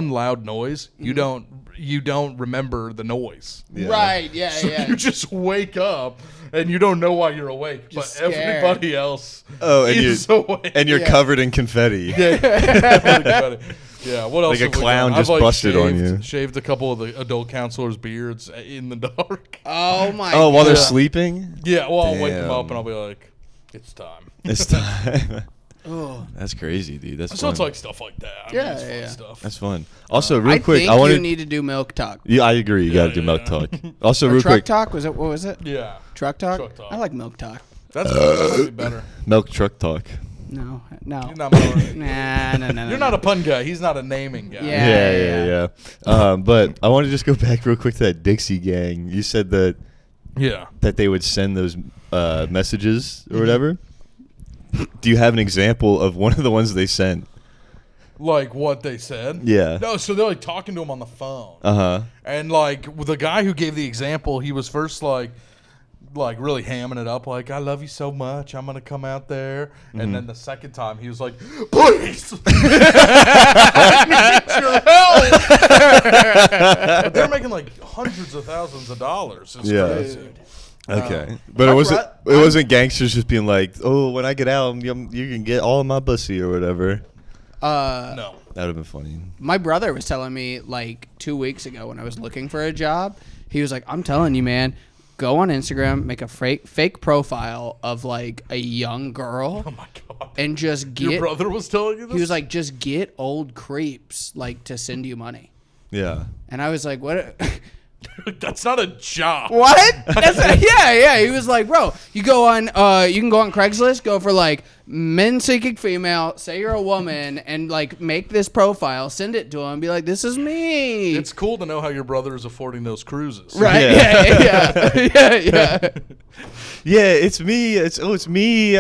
S3: loud noise, you don't remember the noise.
S1: Yeah.
S2: Right? Yeah.
S3: So
S2: yeah.
S3: you just wake up and you don't know why you're awake,
S2: Just
S3: but
S2: scared.
S3: everybody else
S1: Oh, and
S3: is awake.
S1: you're
S2: Yeah.
S1: covered in confetti.
S3: Yeah, what else?
S1: Like a
S3: have we
S1: clown
S3: done?
S1: just
S3: I've,
S1: busted on you.
S3: Shaved a couple of the adult counselors' beards in the dark.
S2: Oh my.
S1: Oh, while
S2: god.
S1: they're sleeping.
S3: Yeah, well, I'll wake them
S1: Damn.
S3: up and I'll be like, "It's time."
S1: It's time.
S2: Oh.
S1: That's crazy, dude. That's
S3: So
S1: fun.
S3: it's like stuff like that. I mean,
S2: Yeah,
S3: it's fun
S2: yeah.
S3: stuff.
S1: That's fun. Also, real
S2: I
S1: quick,
S2: think
S1: I wanted.
S2: you need to do milk talk.
S1: Yeah, I agree. You gotta do milk talk. Also,
S2: Or
S1: real
S2: truck
S1: quick,
S2: talk? What was it?
S3: Yeah,
S2: Truck talk?
S3: Truck talk.
S2: I like milk talk.
S3: that might be better.
S1: milk truck talk.
S2: No.
S3: You're not, more-
S2: No.
S3: you're not a pun guy. He's not a naming guy.
S2: Yeah.
S1: Yeah. But I want to just go back real quick to that Dixie gang. You said
S3: Yeah.
S1: that they would send those messages or whatever. Do you have an example of one of the ones they sent?
S3: Like what they said.
S1: Yeah.
S3: No, so they're like talking to him on the phone.
S1: Uh-huh.
S3: And like with the guy who gave the example, he was first like really hamming it up, like, "I love you so much, I'm gonna come out there." And then the second time he was like, "Please, I need your help." But they're making like hundreds of thousands of dollars. It's
S1: Yeah.
S3: crazy.
S1: Okay. But
S2: my
S1: it wasn't gangsters just being like, "Oh, when I get out, you can get all of my pussy or whatever."
S3: No.
S1: That would have been funny.
S2: My brother was telling me like 2 weeks ago when I was looking for a job. He was like, "I'm telling you, man, go on Instagram, make a fake profile of like a young girl,
S3: Oh my god.
S2: and just get."
S3: Your brother was telling you this?
S2: He was like, "Just get old creeps like to send you money."
S1: Yeah.
S2: And I was like, "What?"
S3: "That's not a job."
S2: What? Yeah. He was like, "Bro, you can go on Craigslist, go for like men seeking female, say you're a woman, and like make this profile, send it to him, be like, this is me."
S3: It's cool to know how your brother is affording those cruises.
S2: Right?
S1: Yeah.
S2: Yeah.
S1: Yeah, it's me. It's me.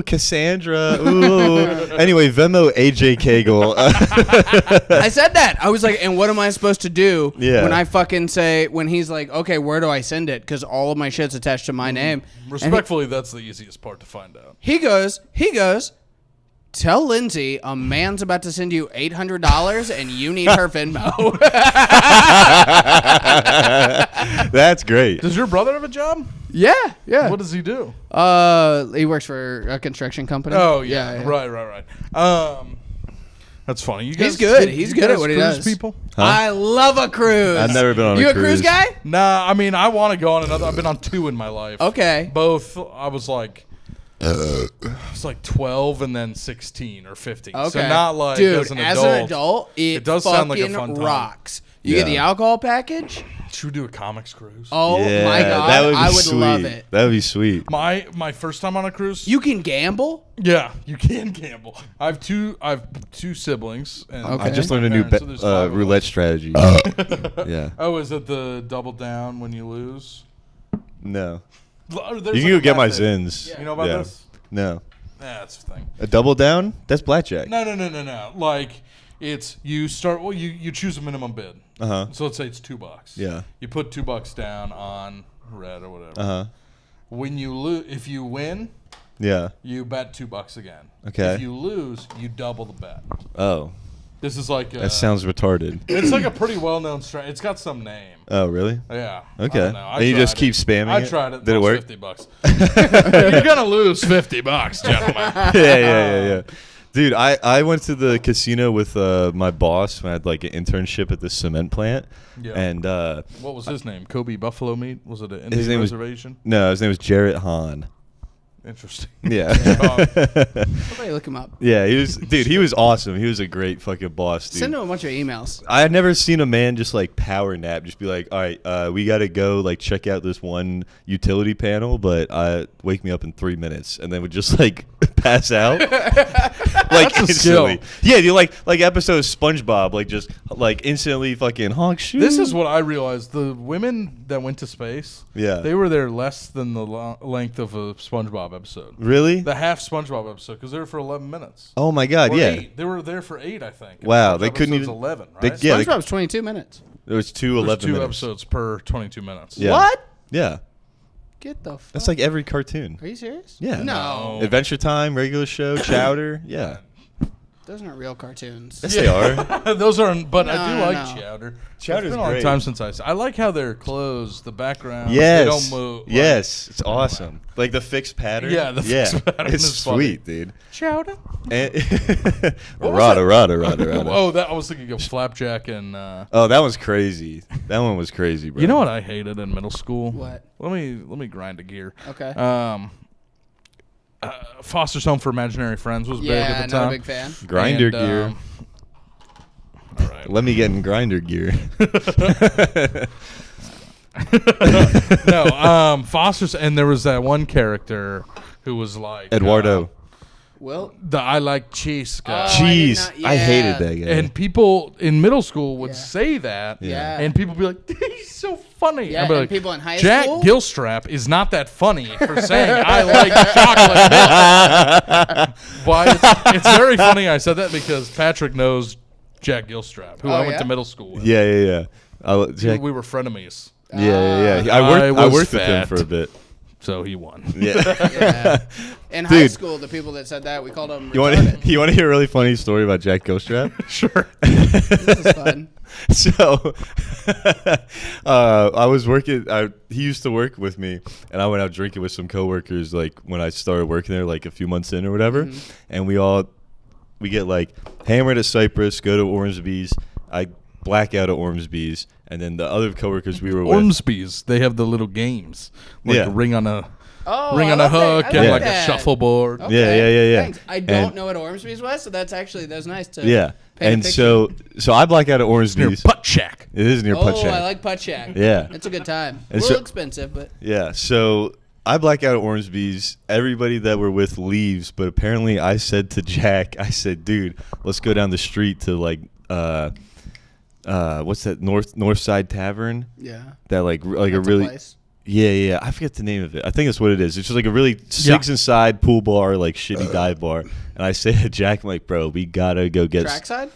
S1: Cassandra. Ooh. Anyway, Venmo AJ Kegel.
S2: I said that. I was like, and what am I supposed to do
S1: Yeah.
S2: when I fucking say, when he's like, okay, where do I send it? Because all of my shit's attached to my name. And
S3: Respectfully, that's the easiest part to find out.
S2: he goes, tell Lindsay a man's about to send you $800 and you need her Venmo.
S1: That's great.
S3: Does your brother have a job?
S2: Yeah.
S3: What does he do?
S2: He works for a construction company.
S3: Oh yeah, right. That's funny. You guys,
S2: He's good.
S3: you
S2: He's good at
S3: guys
S2: what he
S3: cruise
S2: does.
S3: People?
S1: Huh?
S2: I love a cruise.
S1: I've never been on
S2: You
S1: a
S2: a cruise
S1: cruise.
S2: guy?
S3: Nah, I mean I want to go on another. I've been on 2 in my life.
S2: Okay.
S3: Both. I was like It's like 12 and then 16 or 15.
S2: Okay.
S3: So not like
S2: dude,
S3: as an adult.
S2: It
S3: does sound like a fun time.
S2: rocks. You get the alcohol package?
S3: Should we do a comics cruise?
S2: Oh
S1: Yeah,
S2: my god,
S1: that would be
S2: I would
S1: sweet.
S2: love it.
S1: That would be sweet.
S3: My first time on a cruise.
S2: You can gamble?
S3: Yeah, you can gamble. I have two siblings. And
S2: Okay.
S1: I just
S3: my
S1: learned a new
S3: parents, so there's 5 of
S1: roulette
S3: us.
S1: strategy. Yeah.
S3: Oh, is it the double down when you lose?
S1: No.
S3: There's
S1: You can
S3: like
S1: go
S3: a
S1: get my
S3: method.
S1: Zins.
S3: You know about
S1: Yeah.
S3: this?
S1: No.
S3: Yeah, that's the thing.
S1: A double down? That's blackjack.
S3: No. Like it's you start. Well, you choose a minimum bid.
S1: Uh-huh.
S3: So let's say it's $2.
S1: Yeah.
S3: You put $2 down on red or whatever.
S1: Uh-huh.
S3: When you lose, if you win,
S1: Yeah.
S3: you bet $2 again.
S1: Okay.
S3: If you lose, you double the bet.
S1: Oh.
S3: This is like
S1: That sounds retarded.
S3: It's like a pretty well-known strategy. It's got some name.
S1: Oh, really?
S3: Yeah.
S1: Okay.
S3: I don't know. I
S1: And you just
S3: tried
S1: keep
S3: it.
S1: spamming
S3: I
S1: it?
S3: tried it.
S1: Did it work?
S3: $50. You're gonna lose $50, gentlemen.
S1: Yeah. Dude, I went to the casino with my boss when I had like an internship at the cement plant.
S3: Yeah.
S1: And
S3: What was his name? Kobe Buffalo Meat? Was it an
S1: his
S3: Indian
S1: name
S3: reservation?
S1: no, his name was Jarrett Hahn.
S3: Interesting.
S1: Yeah.
S2: Somebody look him up.
S1: Yeah, he was awesome. He was a great fucking boss, dude.
S2: Send him a bunch of emails.
S1: I had never seen a man just like power nap, just be like, all right, we got to go like check out this one utility panel, but wake me up in 3 minutes, and then would just like pass out. Like
S3: That's a skill.
S1: instantly. Yeah, you like episode of SpongeBob, like just like instantly fucking honk shoot.
S3: This is what I realized. The women that went to space,
S1: Yeah.
S3: they were there less than the length of a SpongeBob episode.
S1: Really?
S3: The half SpongeBob episode, because they were for 11 minutes.
S1: Oh my god,
S3: Or
S1: yeah.
S3: 8. They were there for 8, I think. And
S1: Wow,
S3: SpongeBob
S1: they couldn't
S3: episode's
S1: even-
S3: 11,
S1: they-
S3: right?
S1: yeah,
S2: SpongeBob's 22 minutes.
S1: There was two
S3: There's
S1: 11
S3: 2
S1: minutes.
S3: episodes per 22 minutes.
S1: Yeah.
S2: What?
S1: Yeah.
S2: Get the fuck.
S1: That's like every cartoon.
S2: Are you serious?
S1: Yeah.
S2: No.
S1: Adventure Time, regular show, Chowder. Yeah.
S2: Those aren't real cartoons.
S1: Yes, they are.
S3: Those are, but I do
S2: No,
S3: like
S2: no.
S3: Chowder.
S1: Chowder's
S3: It's been a long
S1: great.
S3: time since I like how they're closed, the background.
S1: Yes.
S3: They don't move. Like,
S1: Yes. It's awesome. Like the fixed pattern.
S3: Yeah, the fixed pattern
S1: It's
S3: is funny.
S1: sweet, dude.
S3: Chowder.
S1: And
S3: was
S1: rada.
S3: Oh, that I was thinking of Flapjack and.
S1: Oh, that was crazy. That one was crazy, bro.
S3: You know what I hated in middle school?
S2: What?
S3: Let me grind a gear.
S2: Okay.
S3: Foster's Home for Imaginary Friends was big
S2: yeah,
S3: at the
S2: not
S3: time.
S2: a big fan.
S1: Grinder
S3: And,
S1: gear.
S3: All right.
S1: Let me get in grinder gear.
S3: No, Foster's, and there was that one character who was like
S1: Eduardo.
S2: Well,
S3: the I like cheese guy.
S2: Oh,
S1: Jeez.
S2: I did not-
S1: I hated
S2: yeah.
S1: that guy.
S3: And people in middle school would
S2: Yeah.
S3: say that,
S2: Yeah.
S3: and people be like, "He's so funny."
S2: Yeah,
S3: I'd be
S2: and
S3: like,
S2: people in high
S3: Jack
S2: school?
S3: Gilstrap is not that funny for saying I like chocolate milk. Why? It's very funny. I said that because Patrick knows Jack Gilstrap, who
S2: Oh,
S3: I went
S2: yeah?
S3: to middle school with.
S1: Yeah. Jack,
S3: We were frenemies,
S1: yeah.
S3: I
S1: I
S3: was
S1: worked with him
S3: fat.
S1: for a bit.
S3: so he won.
S1: Yeah.
S2: yeah. In high
S1: Dude.
S2: school, the people that said that, we called them
S1: You want to hear a really funny story about Jack Gilstrap?
S3: Sure.
S2: This is fun.
S1: So, I was working. He used to work with me, and I went out drinking with some coworkers. Like when I started working there, like a few months in or whatever, and we get like hammered at Cypress, go to Ormsby's. I black out at Ormsby's, and then the other coworkers we were with.
S3: Ormsby's, they have the little games, like
S1: Yeah.
S3: ring on a
S2: Oh,
S3: ring
S2: I
S3: on a
S2: love that.
S3: hook
S2: I
S3: and
S2: like
S3: like
S2: that.
S3: a shuffleboard.
S2: Okay.
S1: Yeah.
S2: Thanks. I don't
S1: And-
S2: know what Ormsby's was, so that's nice to
S1: Yeah,
S2: paint a
S1: and
S2: picture.
S1: so I black out at
S3: Near
S1: Ormsby's.
S3: Putt Shack.
S1: It is near Putt
S2: Oh,
S1: Shack.
S2: I like Putt Shack.
S1: Yeah.
S2: It's a good time. A
S1: And
S2: little
S1: so-
S2: expensive, but
S1: Yeah, so I black out at Ormsby's. Everybody that we're with leaves, but apparently I said to Jack, I said, dude, let's go down the street to like, what's that, North Side Tavern?
S2: yeah.
S1: That like
S2: That's
S1: a really,
S2: place.
S1: yeah. I forget the name of it. I think that's what it is. It's just like a really six inside pool bar, like shitty dive bar. And I say to Jack, I'm like, bro, we gotta go get.
S2: Trackside?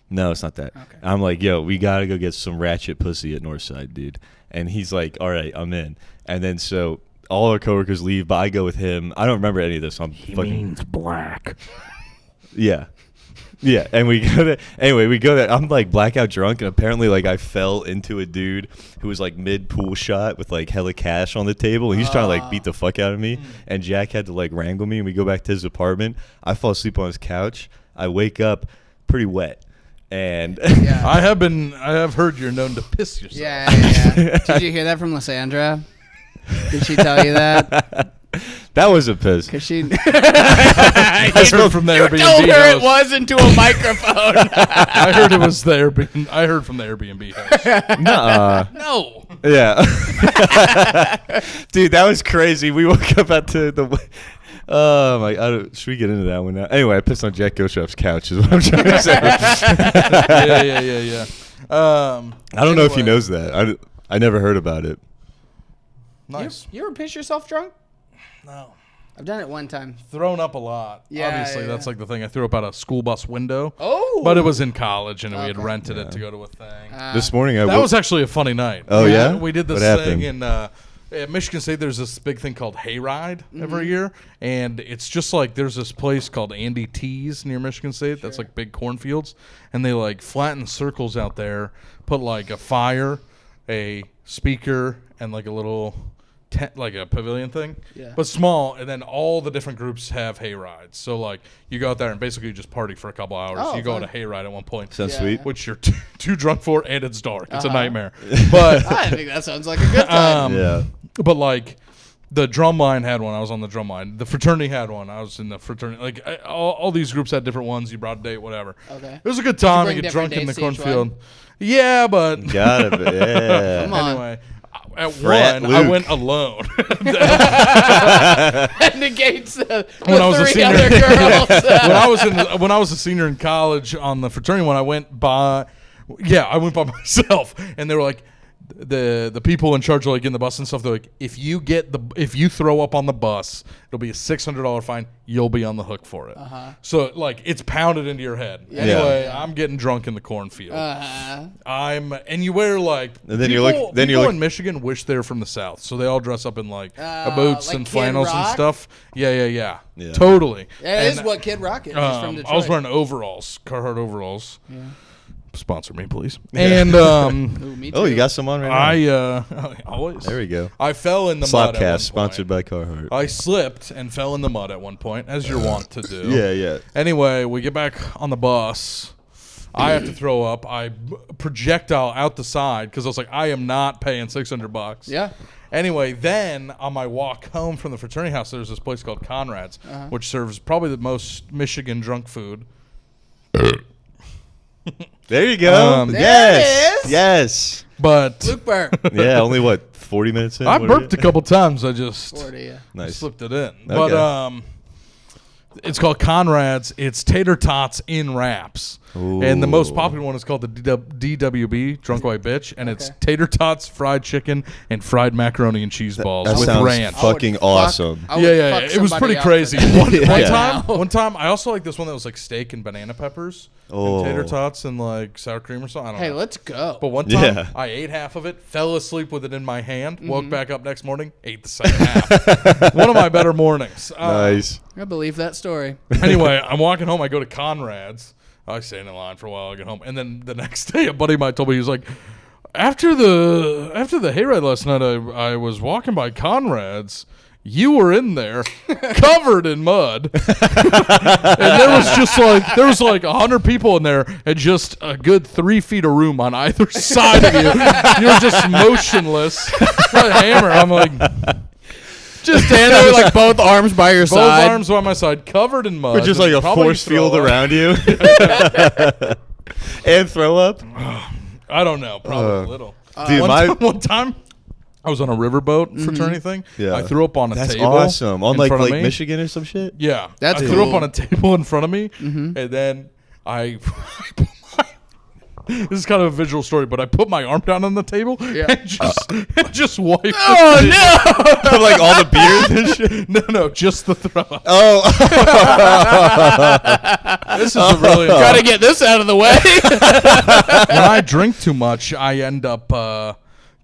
S1: No, it's not that.
S2: Okay.
S1: I'm like, yo, we gotta go get some ratchet pussy at Northside, dude. And he's like, all right, I'm in. And then so all our coworkers leave, but I go with him. I don't remember any of this. So I'm fucking
S3: black.
S1: yeah. And we go there. I'm like blackout drunk, and apparently like I fell into a dude who was like mid pool shot with like hella cash on the table, and he's trying to like beat the fuck out of me. And Jack had to like wrangle me, and we go back to his apartment. I fall asleep on his couch. I wake up pretty wet, and
S2: Yeah.
S3: I have heard you're known to piss yourself.
S2: Yeah. Did you hear that from Lysandra? Did she tell you that?
S1: That was a piss.
S2: Because she
S3: I heard from the Airbnb.
S2: told her it
S3: host.
S2: was into a microphone.
S3: I heard it was the Airbnb. I heard from the Airbnb host.
S1: Nuh-uh.
S3: No.
S1: Yeah. Dude, that was crazy. We woke up at the oh my! Should we get into that one now? Anyway, I pissed on Jack Goshoff's couch. Is what I'm trying to say.
S3: Yeah.
S1: I don't know if he knows that. I never heard about it.
S3: Nice.
S2: You ever piss yourself drunk?
S3: No.
S2: I've done it one time.
S3: Thrown up a lot.
S2: Yeah,
S3: Obviously, that's like the thing. I threw up out a school bus window.
S2: Oh.
S3: But it was in college, and we had
S2: Okay.
S3: rented it to go to a thing.
S1: This morning I
S3: That was actually a funny night.
S1: Oh, yeah?
S3: We did this
S1: What
S3: thing
S1: happened?
S3: in at Michigan State. There's this big thing called Hayride every year, and it's just like there's this place called Andy T's near Michigan State. That's like big cornfields, and they like flatten circles out there, put like a fire, a speaker, and like a little tent, like a pavilion thing, but small, and then all the different groups have hay rides. So like you go out there and basically you just party for a couple hours.
S2: Oh,
S3: you go on
S2: fun.
S3: a hay ride at one point,
S1: Sounds sweet.
S3: which you're too drunk for, and it's dark. It's a nightmare. But
S2: I think that sounds like a good time.
S1: Yeah.
S3: but like the drum line had one. I was on the drum line. The fraternity had one. I was in the fraternity. Like all these groups had different ones. You brought a date, whatever.
S2: Okay.
S3: It was a good time to
S2: bring
S3: get drunk in the
S2: different dates to each
S3: cornfield. Yeah, but
S1: Got it. Yeah.
S2: Come on.
S3: anyway, at
S1: Frat
S3: one I
S1: Luke.
S3: went alone.
S2: And negates the
S3: When I was a
S2: three
S3: senior.
S2: other girls.
S3: when I was a senior in college on the fraternity one, I went by myself, and they were like, the people in charge of like in the bus and stuff, they're like, if you throw up on the bus, it'll be a $600 fine. You'll be on the hook for it. So like it's pounded into your head. Anyway, I'm getting drunk in the cornfield. And you wear like,
S1: And then
S3: people
S1: you're
S3: in Michigan wish they're from the South, so they all dress up in like boots
S2: like
S3: and
S2: Kid
S3: flannels and
S2: Rock?
S3: stuff. Yeah. Totally.
S2: That is
S3: And,
S2: what Kid Rock is. He's from Detroit.
S3: I was wearing overalls, Carhartt overalls. Yeah. Sponsor me, please. And
S2: Ooh, me too.
S1: Oh, you got some on right now?
S3: I always.
S1: There we go.
S3: I fell in the mud. At one
S1: Slopcast, sponsored by Carhartt.
S3: I slipped and fell in the mud at one point, as you're wont to do.
S1: Yeah.
S3: Anyway, we get back on the bus. I have to throw up. I projectile out the side because I was like, I am not paying $600.
S2: Yeah.
S3: Anyway, then on my walk home from the fraternity house, there's this place called Conrad's, which serves probably the most Michigan drunk food.
S1: There you go.
S2: There
S1: Yes.
S2: it is.
S1: Yes.
S3: But
S2: Luke Burr.
S1: Yeah, only what, 40 minutes in?
S3: I
S1: What
S3: burped a
S1: are you-
S3: couple times. I just
S2: 40, yeah.
S1: Nice.
S3: slipped it in.
S1: Okay.
S3: But it's called Conrad's. It's tater tots in wraps. And the most
S1: Ooh.
S3: popular one is called the DWB, Drunk White Bitch, and it's tater tots, fried chicken, and fried macaroni and cheese balls
S1: That
S3: with
S1: sounds
S3: ranch.
S1: fucking awesome.
S2: I would
S3: Yeah.
S2: fuck
S3: It was
S2: somebody
S3: pretty
S2: up for
S3: crazy.
S2: that.
S3: One time, I also like this one that was like steak and banana peppers,
S1: Oh.
S3: and tater tots and like sour cream or something. I don't
S2: Hey,
S3: know.
S2: let's go.
S3: But one time,
S1: Yeah.
S3: I ate half of it, fell asleep with it in my hand, woke back up next morning, ate the second half. One of my better mornings.
S1: Nice.
S2: I believe that story.
S3: Anyway, I'm walking home. I go to Conrad's. I stay in the line for a while. I get home, and then the next day, a buddy of mine told me, he was like, after the hayride last night, I was walking by Conrad's. You were in there, covered in mud, and there was like 100 people in there, and just a good 3 feet of room on either side of you. You're just motionless. With a hammer. I'm like.
S2: Just stand there with like both arms by your
S3: Both
S2: side.
S3: arms by my side, covered in mud.
S1: Or just like a
S3: Probably
S1: force
S3: throw
S1: field
S3: up.
S1: around you. And throw up.
S3: I don't know, probably a little.
S1: Dude,
S3: One time, I was on a riverboat fraternity thing.
S1: Yeah.
S3: I threw up on a
S1: That's
S3: table.
S1: awesome. On
S3: in
S1: like
S3: front of
S1: Lake
S3: me.
S1: Michigan or some shit?
S3: Yeah,
S2: That's
S3: I threw up
S2: cool.
S3: on a table in front of me, and then I. This is kind of a visual story, but I put my arm down on the table and just wiped.
S2: Oh no!
S1: Like all the beers and shit?
S3: No, just the throw up.
S1: Oh.
S3: This is a really
S2: Gotta get this out of the way.
S3: when I drink too much, I end up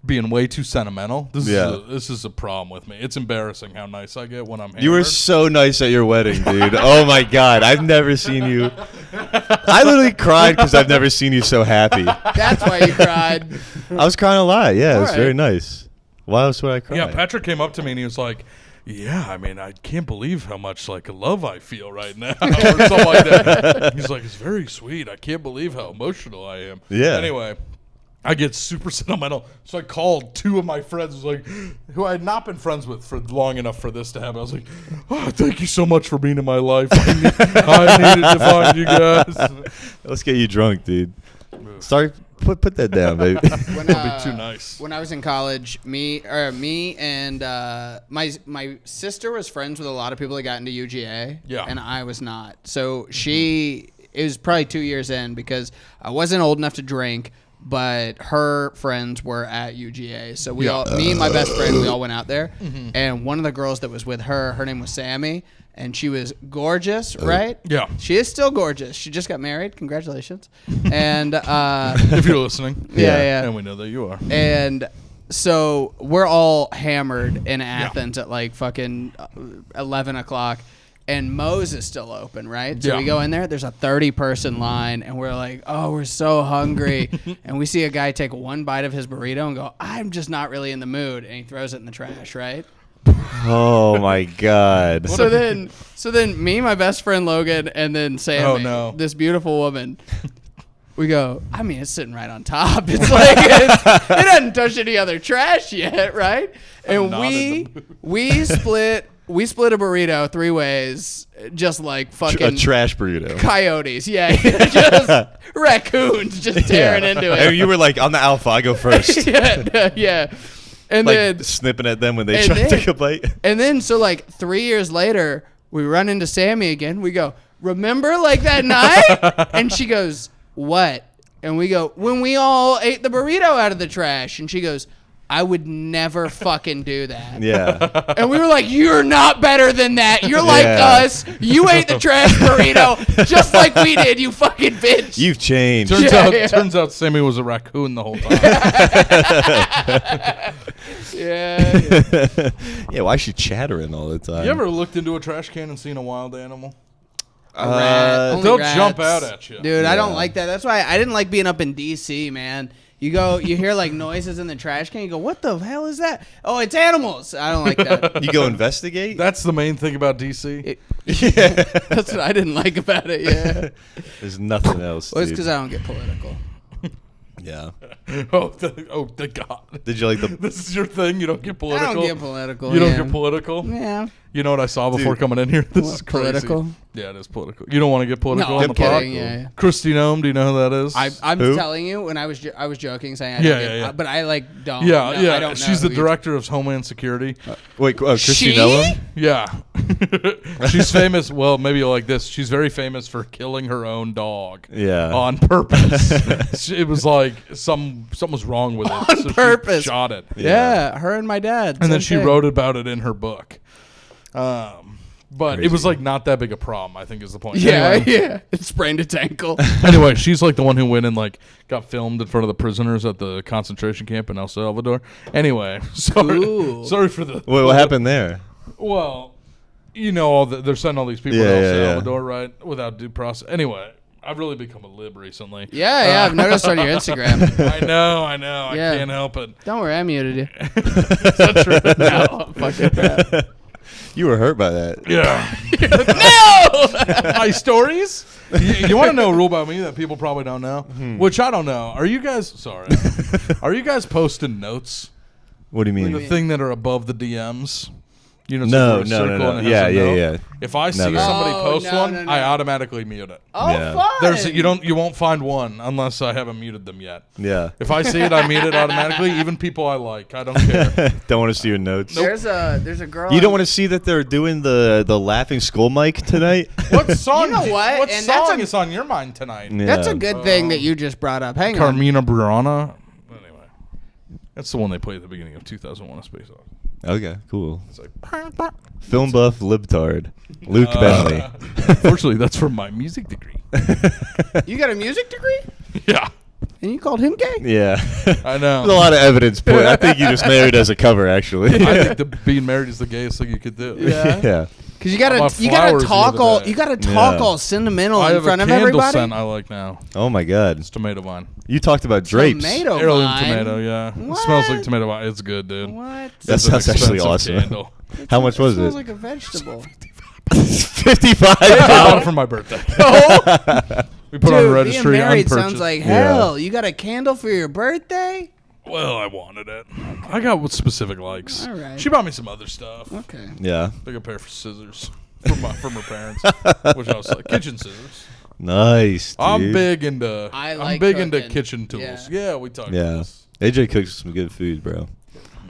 S3: being way too sentimental. This is a problem with me. It's embarrassing how nice I get when I'm hammered.
S1: You were so nice at your wedding, dude. Oh my God. I've never seen you. I literally cried because I've never seen you so happy.
S2: That's why you cried.
S1: I was crying a lot. Yeah, it was
S2: All
S1: very
S2: right.
S1: nice. Why else would I cry?
S3: Yeah, Patrick came up to me and he was like, yeah, I mean, I can't believe how much like love I feel right now, or something like that. He's like, it's very sweet. I can't believe how emotional I am.
S1: Yeah.
S3: Anyway, I get super sentimental. So I called 2 of my friends, who I had not been friends with for long enough for this to happen. I was like, "Oh, thank you so much for being in my life. I needed to find you guys."
S1: Let's get you drunk, dude. Sorry, put that down, baby.
S2: When,
S3: That'd be too nice.
S2: When I was in college, me and my sister was friends with a lot of people that got into UGA.
S3: Yeah.
S2: And I was not. So it was probably 2 years in because I wasn't old enough to drink, but her friends were at UGA. So me and my best friend, we all went out there. Mm-hmm. And one of the girls that was with her name was Sammy. And she was gorgeous, right?
S3: Yeah.
S2: She is still gorgeous. She just got married. Congratulations. And
S3: if you're listening.
S2: Yeah.
S3: And we know that you are.
S2: And so we're all hammered in Athens at like fucking 11 o'clock. And Moe's is still open, right? So we go in there. There's a 30-person line. And we're like, oh, we're so hungry. And we see a guy take one bite of his burrito and go, I'm just not really in the mood. And he throws it in the trash, right?
S1: Oh my God.
S2: So then me, my best friend Logan, and then Sammy, this beautiful woman, we go, I mean, it's sitting right on top. It's like it hasn't touched any other trash yet, right? And we split a burrito 3 ways, just like fucking
S1: a trash burrito.
S2: Coyotes, yeah, just raccoons just tearing into it.
S1: And you were like, I'm the alpha, I go first.
S2: yeah. And
S1: like
S2: then
S1: snipping at them when they try to take a bite.
S2: And then so like 3 years later, we run into Sammy again. We go, remember like that night? And she goes, what? And we go, when we all ate the burrito out of the trash. And she goes, I would never fucking do that.
S1: Yeah.
S2: And we were like, you're not better than that. You're like us. You ate the trash burrito just like we did, you fucking bitch.
S1: You've changed.
S3: Turns out Sammy was a raccoon the whole time.
S2: Yeah.
S1: Yeah, why is she chattering all the time?
S3: You ever looked into a trash can and seen a wild animal?
S2: A rat. Only
S3: They'll
S2: rats.
S3: jump out at you.
S2: Dude, I don't like that. That's why I didn't like being up in D.C., man. You hear like noises in the trash can. You go, what the hell is that? Oh, it's animals. I don't like that.
S1: You go investigate?
S3: That's the main thing about DC.
S1: Yeah.
S2: That's what I didn't like about it, yeah.
S1: There's nothing else,
S2: Well, it's
S1: dude.
S2: because I don't get political.
S1: Yeah.
S3: Oh, the God.
S1: Did you like the...
S3: This is your thing? You don't get political?
S2: I don't get political,
S3: You don't get political?
S2: Yeah.
S3: You know what I saw before coming in here? This is crazy.
S2: Political?
S3: Yeah, it is political. You don't want to get political
S2: No,
S3: on
S2: I'm
S3: the pod?
S2: kidding, yeah.
S3: Christy Nome, do you know who that is?
S2: I'm
S1: Who?
S2: telling you, when I was joking, saying I
S3: Yeah,
S2: don't
S3: yeah.
S2: but I like don't.
S3: Yeah,
S2: know,
S3: yeah.
S2: I don't know
S3: She's the
S2: who you-
S3: director of Homeland Security.
S1: Wait, Christy
S2: She?
S1: Nellum?
S3: Yeah. She's famous. Well, maybe like this. She's very famous for killing her own dog.
S1: Yeah.
S3: On purpose. It was like something was wrong with it.
S2: On
S3: so
S2: purpose.
S3: She shot it.
S2: Yeah, her and my dad.
S3: And then
S2: same
S3: she
S2: thing.
S3: wrote about it in her book. But it was like not that big a problem, I think is the point.
S2: Yeah,
S3: Anyway,
S2: yeah. It sprained its ankle.
S3: anyway, she's like the one who went and like got filmed in front of the prisoners at the concentration camp in El Salvador. Anyway, sorry for the.
S1: Wait, what happened there?
S3: Well, you know, they're sending all these people to El Salvador, right, without due process. Anyway, I've really become a lib recently.
S2: Yeah, I've noticed on your Instagram.
S3: I know.
S2: Yeah.
S3: I can't help it.
S2: Don't worry, I muted you.
S3: Is that true?
S2: No, fucking crap.
S1: You were hurt by that.
S3: Yeah.
S2: No!
S3: My stories? You want to know a rule about me that people probably don't know? Which I don't know. Are you guys posting notes?
S1: What do you mean?
S3: The thing that are above the DMs? You know,
S1: No.
S3: and it has
S1: Yeah,
S3: a
S1: yeah,
S3: note?
S1: yeah.
S3: If I see
S1: Never.
S3: somebody
S2: Oh,
S3: post
S2: no,
S3: one,
S2: no, no.
S3: I automatically mute it.
S2: Oh,
S1: Yeah.
S2: fun.
S3: You won't find one unless I haven't muted them yet.
S1: Yeah.
S3: If I see it, I mute it automatically. Even people I like, I don't care.
S1: Don't want to see your notes.
S2: There's a girl.
S1: You don't want to see that they're doing the laughing skull mic tonight?
S3: What song?
S2: You know what?
S3: What
S2: And that's
S3: song
S2: a-
S3: is on your mind tonight?
S1: Yeah.
S2: That's a good thing that you just brought up. Hang on.
S3: Carmina Burana. Anyway, that's the one they played at the beginning of 2001: A Space Odyssey.
S1: Okay, cool.
S3: It's like,
S1: Film buff libtard. Luke Bentley.
S3: unfortunately, that's from my music degree.
S2: You got a music degree?
S3: Yeah,
S2: And you called him gay?
S1: Yeah.
S3: I know.
S1: There's a lot of evidence. I think you just married as a cover, actually.
S3: I think that being married is the gayest thing you could do.
S2: Yeah.
S1: Yeah.
S2: Because you
S3: I bought
S2: gotta
S3: flowers
S2: talk
S3: the other day.
S2: talk
S1: Yeah.
S2: all sentimental
S3: I
S2: in
S3: have
S2: front
S3: a
S2: of
S3: candle
S2: everybody.
S3: scent I like now.
S1: Oh my God.
S3: It's tomato vine.
S1: You talked about drapes.
S2: Tomato
S3: Heirloom
S2: vine.
S3: tomato, yeah.
S2: What?
S3: It smells like tomato vine. It's good, dude.
S2: What?
S1: That
S3: It's an
S1: sounds actually
S3: expensive
S1: awesome.
S3: candle.
S1: How much was
S2: Smells
S1: it?
S2: like a vegetable.
S1: 55.
S3: I bought it for my birthday. We put on the registry.
S2: Being married
S3: unpurchased.
S2: sounds like hell. You got a candle for your birthday?
S3: Well, I wanted it. Okay. I got what specific likes.
S2: All right.
S3: She bought me some other stuff.
S2: Okay.
S1: Yeah.
S3: Like a pair of scissors from her parents, which I was like, kitchen scissors.
S1: Nice, dude.
S3: I'm big into.
S2: I'm
S3: big into
S2: cooking.
S3: kitchen tools. Yeah, we talked
S1: Yeah.
S3: about this.
S1: AJ cooks some good food, bro.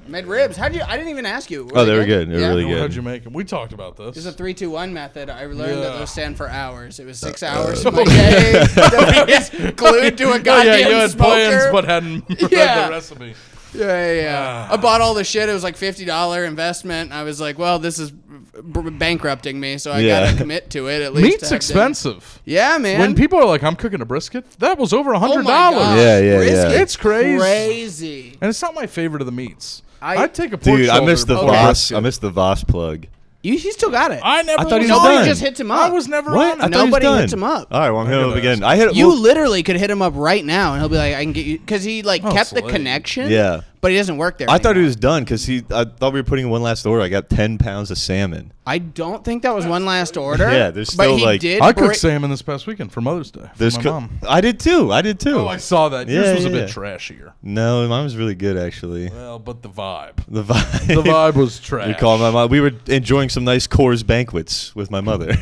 S2: Made ribs. I didn't even ask you.
S1: Oh, they were good. They were really good.
S3: How'd you make them? We talked about this.
S2: It's a 3-2-1 method. I learned that those stand for hours. It was 6 hours
S3: Oh,
S2: of my day that I was glued to a goddamn
S3: you had
S2: smoker.
S3: plans, but hadn't read the recipe.
S2: Yeah. I bought all the shit. It was like $50 investment. I was like, well, this is bankrupting me, so I gotta commit to it at least.
S3: Meat's expensive.
S2: Yeah, man.
S3: When people are like, I'm cooking a brisket, that was over $100.
S2: Oh my gosh.
S1: Yeah.
S2: Brisket?
S3: It's crazy.
S2: Crazy.
S3: And it's not my favorite of the meats. I'd take a pork
S1: Dude, I
S3: shoulder
S1: missed the
S3: before
S1: Voss.
S3: brisket.
S1: I missed the Voss plug.
S2: He still got it.
S3: I never.
S1: I thought he was
S2: Nobody
S1: done.
S2: just hits him up.
S3: I was never
S1: What?
S3: on
S1: I
S3: it.
S1: thought he was
S2: Nobody
S1: done.
S2: hits him up.
S1: All right, well, I'm hitting him up
S3: gonna
S1: again.
S3: ask
S1: I hit
S2: You
S1: well,
S2: literally could hit him up right now, and he'll be like, "I can get you," because he
S3: Oh,
S2: kept the
S3: slay.
S2: connection.
S1: Yeah.
S2: but he doesn't work there.
S1: I thought he
S2: anymore.
S1: was done because I thought we were putting in one last order. I got 10 pounds of salmon.
S2: I don't think that was one last order.
S1: Yeah, there's
S2: but
S1: still,
S2: he
S1: like-
S2: did.
S3: I cooked salmon this past weekend for Mother's Day. For
S1: There's
S3: my
S1: co-
S3: mom.
S1: I did too.
S3: Oh, I saw that. Yours
S1: Yeah,
S3: was a
S1: yeah,
S3: bit
S1: yeah.
S3: trashier.
S1: No, mine was really good actually.
S3: Well, but the vibe.
S1: The vibe.
S3: The vibe was trash.
S1: We called my mom. We were enjoying some nice Coors banquets with my mother.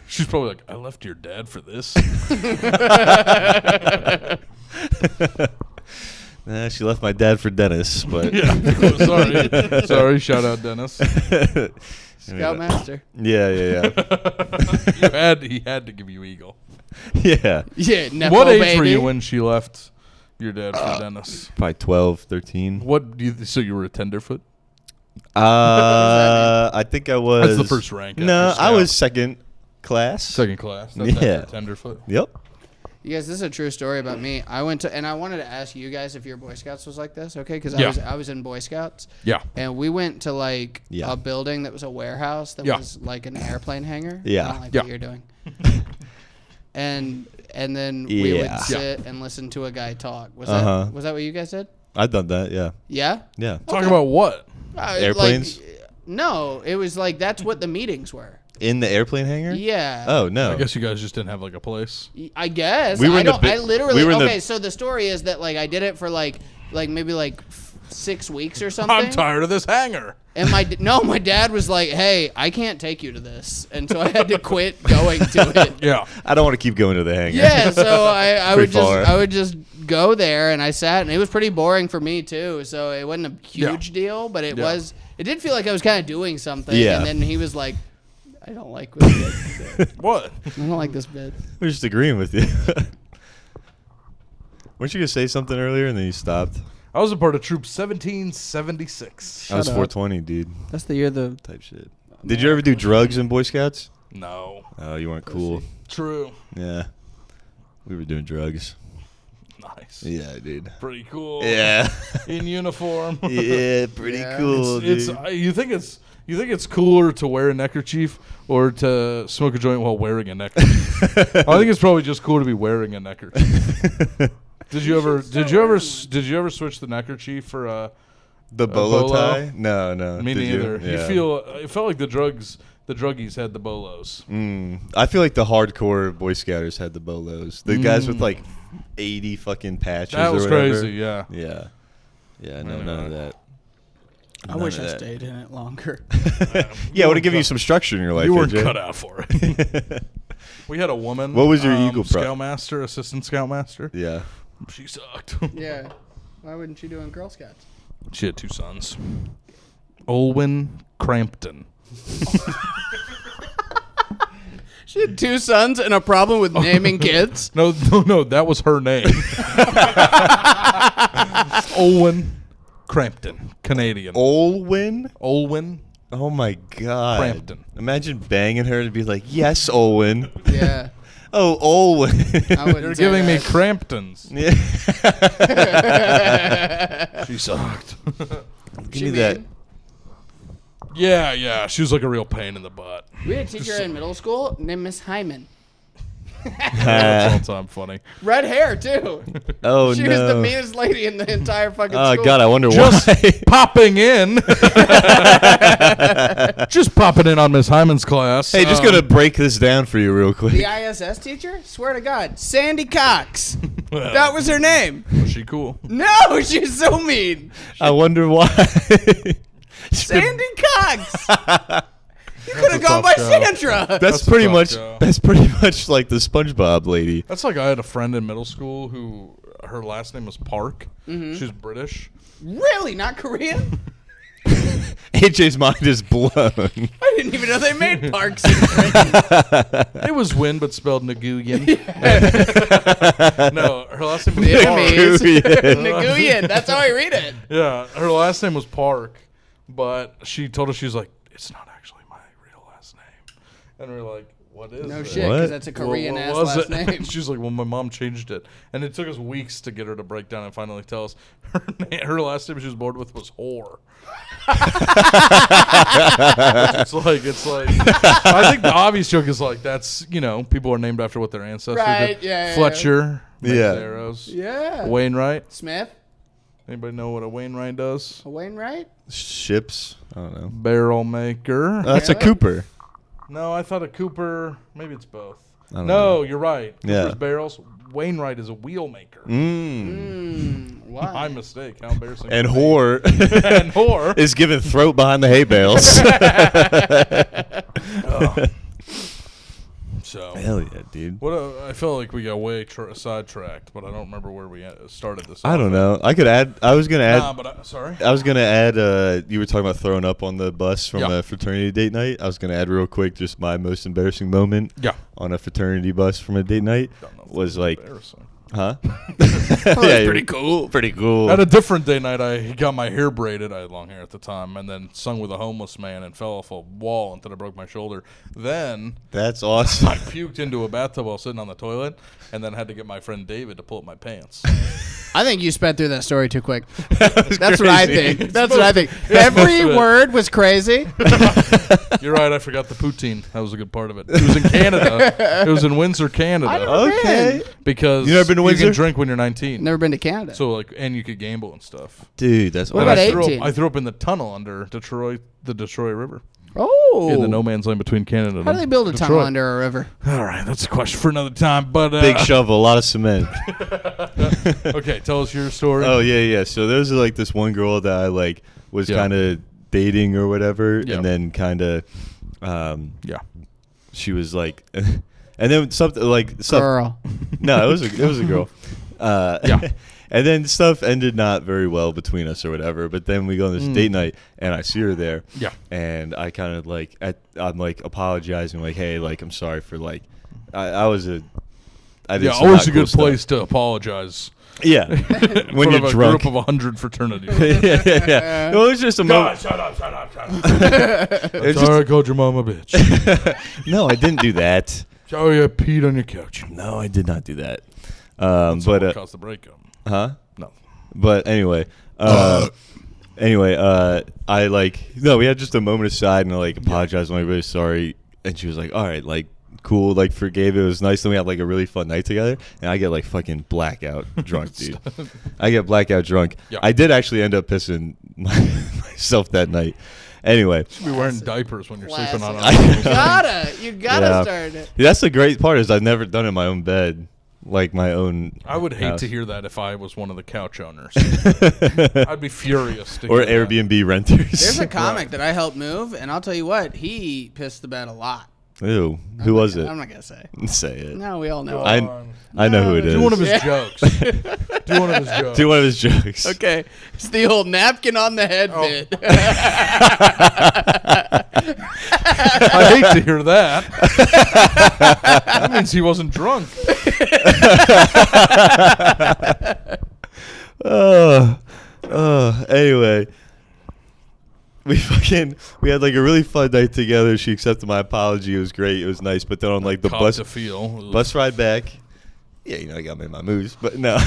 S3: She's probably like, I left your dad for this.
S1: Nah, she left my dad for Dennis, but
S3: Yeah. Sorry. Shout out Dennis.
S2: Scoutmaster.
S1: Yeah.
S3: He had to give you Eagle.
S1: Yeah.
S2: Yeah. Nepo
S3: What age
S2: baby.
S3: were you when she left your dad for Dennis?
S1: Probably 12, 13.
S3: What do you? So you were a tenderfoot?
S1: I think I was.
S3: That's the first rank.
S1: No,
S3: after
S1: I
S3: Scout.
S1: was second class.
S3: second class. That's
S1: Yeah.
S3: after tenderfoot.
S1: Yep.
S2: You guys, this is a true story about me. I went to, and I wanted to ask you guys if your Boy Scouts was like this, okay? Because
S3: Yeah.
S2: I was in Boy Scouts,
S3: Yeah.
S2: and we went to like
S1: Yeah.
S2: a building that was a warehouse that
S3: Yeah.
S2: was like an airplane hangar.
S1: Yeah.
S2: I don't like
S3: Yeah.
S2: what you're doing. and then we would
S1: Yeah.
S2: sit and listen to a guy talk. Was
S1: Uh-huh.
S2: that what you guys did?
S1: I've done that. Yeah.
S2: Yeah.
S1: Yeah.
S3: Talking about what?
S1: Airplanes?
S2: No, it was like that's what the meetings were.
S1: In the airplane hangar?
S2: Yeah.
S1: Oh no.
S3: I guess you guys just didn't have like a place.
S2: I guess.
S1: We were in the
S2: I
S1: bi-
S2: literally.
S1: we were in the-
S2: okay, so the story is that like I did it for like maybe like 6 weeks or something.
S3: I'm tired of this hangar.
S2: And my dad was like, "Hey, I can't take you to this," and so I had to quit going to it.
S3: Yeah.
S1: I don't want to keep going to the hangar.
S2: Yeah, so I
S1: Pretty far.
S2: would just go there, and I sat, and it was pretty boring for me too. So it wasn't a huge deal, but it was. It did feel like I was kind of doing something.
S1: Yeah.
S2: And then he was like, "I don't like this bit.
S3: What?
S2: I don't like this bit."
S1: We're just agreeing with you. Weren't you gonna say something earlier and then you stopped?
S3: I was a part of Troop 1776.
S1: I was
S2: up.
S1: 420, dude.
S2: That's the year the.
S1: Type shit. Did you ever do drugs in Boy Scouts?
S3: No.
S1: Oh, you weren't cool.
S3: True.
S1: Yeah. We were doing drugs.
S3: Nice.
S1: Yeah, dude.
S3: Pretty cool.
S1: Yeah.
S3: In uniform.
S1: Yeah, pretty
S2: Yeah.
S1: cool,
S3: It's
S1: dude.
S3: you think it's cooler to wear a neckerchief or to smoke a joint while wearing a neckerchief? I think it's probably just cool to be wearing a neckerchief. Did you ever switch the neckerchief for
S1: The bolo
S3: bolo?
S1: tie? No.
S3: me
S1: Did you?
S3: neither.
S1: Yeah.
S3: It felt like the druggies had the bolos.
S1: I feel like the hardcore Boy Scouters had the bolos. The guys with like 80 fucking patches.
S3: That was
S1: or whatever.
S3: crazy, yeah.
S1: Yeah. Yeah, no, none of that.
S2: I
S1: None
S2: wish
S1: of
S2: I
S1: that.
S2: stayed in it longer.
S1: Yeah, it would have given you some structure in your life.
S3: You weren't
S1: AJ.
S3: cut out for it. We had a woman.
S1: What was your Eagle Pro?
S3: Scoutmaster, assistant scoutmaster.
S1: Yeah.
S3: She sucked.
S2: Yeah. Why wouldn't you do in Girl Scouts?
S3: She had 2 sons. Olwyn Crampton.
S2: She had 2 sons and a problem with naming kids.
S3: No, that was her name. Olwyn Crampton, Canadian.
S1: Olwyn?
S3: Olwyn
S1: Oh my God.
S3: Crampton.
S1: Imagine banging her and be like, yes, Olwyn.
S2: Yeah.
S1: Oh, Olwyn.
S2: I wouldn't
S3: You're
S2: say
S3: giving me
S2: that.
S3: Cramptons.
S1: Yeah.
S3: She sucked.
S1: Give me that.
S3: Yeah. She was like a real pain in the butt.
S2: We had a teacher in middle school named Miss Hyman.
S3: That's all time funny.
S2: Red hair too.
S1: Oh
S2: She
S1: no.
S2: was the meanest lady in the entire fucking
S1: Oh
S2: school.
S1: God, I wonder
S3: Just
S1: why.
S3: popping in. Just popping in on Miss Hyman's class.
S1: Hey, just gonna break this down for you real quick.
S2: The ISS teacher? Swear to God, Sandy Cox. That was her name.
S3: Was she cool?
S2: No, she's so mean.
S1: I wonder why.
S2: Sandy Cox. You could have
S3: a
S2: gone by
S3: tough job.
S2: Sandra.
S1: That's
S3: a
S1: pretty
S3: tough
S1: much.
S3: job.
S1: That's pretty much like the SpongeBob lady.
S3: That's like I had a friend in middle school who her last name was Park. She's British.
S2: Really? Not Korean?
S1: AJ's mind is blown.
S2: I didn't even know they made parks in Britain.
S3: It was Win, but spelled Nguyen. No, her last name was
S2: Vietnamese.
S3: Park.
S2: Nguyen. That's how I read it.
S3: Yeah, her last name was Park, but she told us, she was like, it's not actually my real last name. And we were like, what is
S2: No
S3: it?
S2: shit,
S1: What?
S2: because that's a
S3: Well,
S2: Korean
S3: what
S2: ass
S3: was
S2: last
S3: it?
S2: name.
S3: She's like, well, my mom changed it. And it took us weeks to get her to break down and finally tell us her last name she was born with was Whore. it's like I think the obvious joke is like, that's, people are named after what their ancestors
S2: Right,
S3: did.
S2: yeah,
S3: Fletcher,
S1: Yeah.
S3: Arrows,
S2: Yeah.
S3: Wainwright.
S2: Smith?
S3: Anybody know what a Wainwright does?
S2: A Wainwright?
S1: Ships. I don't know.
S3: Barrel maker.
S1: That's a
S2: Really?
S1: Cooper.
S3: No, I thought a Cooper. Maybe it's both.
S1: I don't
S3: No,
S1: know.
S3: you're right.
S1: Yeah.
S3: Cooper's barrels. Wainwright is a wheel maker.
S2: Why?
S3: My mistake. How embarrassing.
S1: And whore
S3: And whore.
S1: is given throat behind the hay bales.
S3: So,
S1: Hell yeah, dude.
S3: what? I felt like we got way sidetracked, but I don't remember where we started this.
S1: I
S3: off
S1: don't
S3: at.
S1: know. I could add. I was gonna add.
S3: Nah, but sorry.
S1: I was gonna add. You were talking about throwing up on the bus from
S3: Yeah.
S1: a fraternity date night. I was gonna add real quick just my most embarrassing moment
S3: Yeah.
S1: on a fraternity bus from a date night
S3: Don't know if
S1: was
S3: it's
S1: like,
S3: embarrassing.
S1: huh?
S2: That's pretty cool.
S1: Pretty cool.
S3: At a different day night, I got my hair braided. I had long hair at the time, and then sung with a homeless man and fell off a wall until I broke my shoulder. Then
S1: That's awesome.
S3: I puked into a bathtub while sitting on the toilet, and then had to get my friend David to pull up my pants.
S2: I think you sped through that story too quick. That's what I
S1: crazy.
S2: think. That's what I think. Every word was crazy.
S3: You're right. I forgot the poutine. That was a good part of it. It was in Canada. It was in Windsor, Canada.
S1: Okay.
S3: Because
S1: You never been to
S3: you
S1: Windsor?
S3: can drink when you're 19.
S2: Never been to Canada.
S3: So and you could gamble and stuff.
S1: Dude, that's
S2: What
S3: And
S2: about
S1: awesome.
S3: I
S2: 18?
S3: threw up in the tunnel under Detroit, the Detroit River,
S2: oh.
S3: in the no man's land between Canada.
S2: How do they build a
S3: Detroit.
S2: tunnel under a river?
S3: All right, that's a question for another time. But
S1: Big shovel, a lot of cement.
S3: okay, tell us your story.
S1: Oh yeah. So there was like this one girl that I like was
S3: Yeah.
S1: kind of dating or whatever,
S3: Yeah.
S1: and then kind of,
S3: Yeah.
S1: she was like, and then something like
S2: Girl.
S1: No, it was a girl.
S3: Yeah.
S1: And then stuff ended not very well between us or whatever. But then we go on this date night, and I see her there.
S3: Yeah.
S1: And I kind of like, I'm like apologizing, like, hey, like I'm sorry for like, I was a, I did
S3: Yeah,
S1: some
S3: always
S1: not
S3: a
S1: cool
S3: good
S1: stuff.
S3: place to apologize.
S1: Yeah, when
S3: In front
S1: you're
S3: of a
S1: drunk.
S3: group of 100 fraternities.
S1: yeah. It was just a moment.
S3: shut up. I'm sorry I called your mom a bitch.
S1: No, I didn't do that.
S3: Sorry I peed on your couch.
S1: No, I did not do that.
S3: What
S1: But
S3: caused the breakup?
S1: huh?
S3: No.
S1: But anyway, I like we had just a moment aside, and I like apologized. I'm like really sorry, and she was like, all right, like cool, like forgave it. It was nice. Then we had like a really fun night together, and I get like fucking blackout drunk, dude. I get blackout drunk.
S3: Yeah.
S1: I did actually end up pissing myself that night. Anyway,
S3: You should be wearing diapers when you're sleeping on
S2: Classic.
S3: it.
S2: You gotta
S1: Yeah.
S2: start it.
S1: that's the great part is I've never done it in my own bed, like my own.
S3: I would hate
S1: house.
S3: to hear that if I was one of the couch owners. I'd be furious to
S1: Or
S3: hear that.
S1: Airbnb renters.
S2: There's a comic that I helped move, and I'll tell you what, he pissed the bed a lot.
S1: Ew, who was it?
S2: I'm not gonna say.
S1: Say it.
S2: No, we all know.
S1: I know who it is.
S3: Do one of his
S2: Yeah.
S3: jokes. Do one of his jokes.
S1: Do one of his jokes.
S2: Okay, it's the old napkin on the head
S3: Oh.
S2: bit.
S3: I hate to hear that. That means he wasn't drunk.
S1: Anyway, we had like a really fun night together. She accepted my apology. It was great. It was nice. But then on like the
S3: Cop
S1: bus
S3: to feel.
S1: ride back, Yeah, you know, I got me in my moves, but no.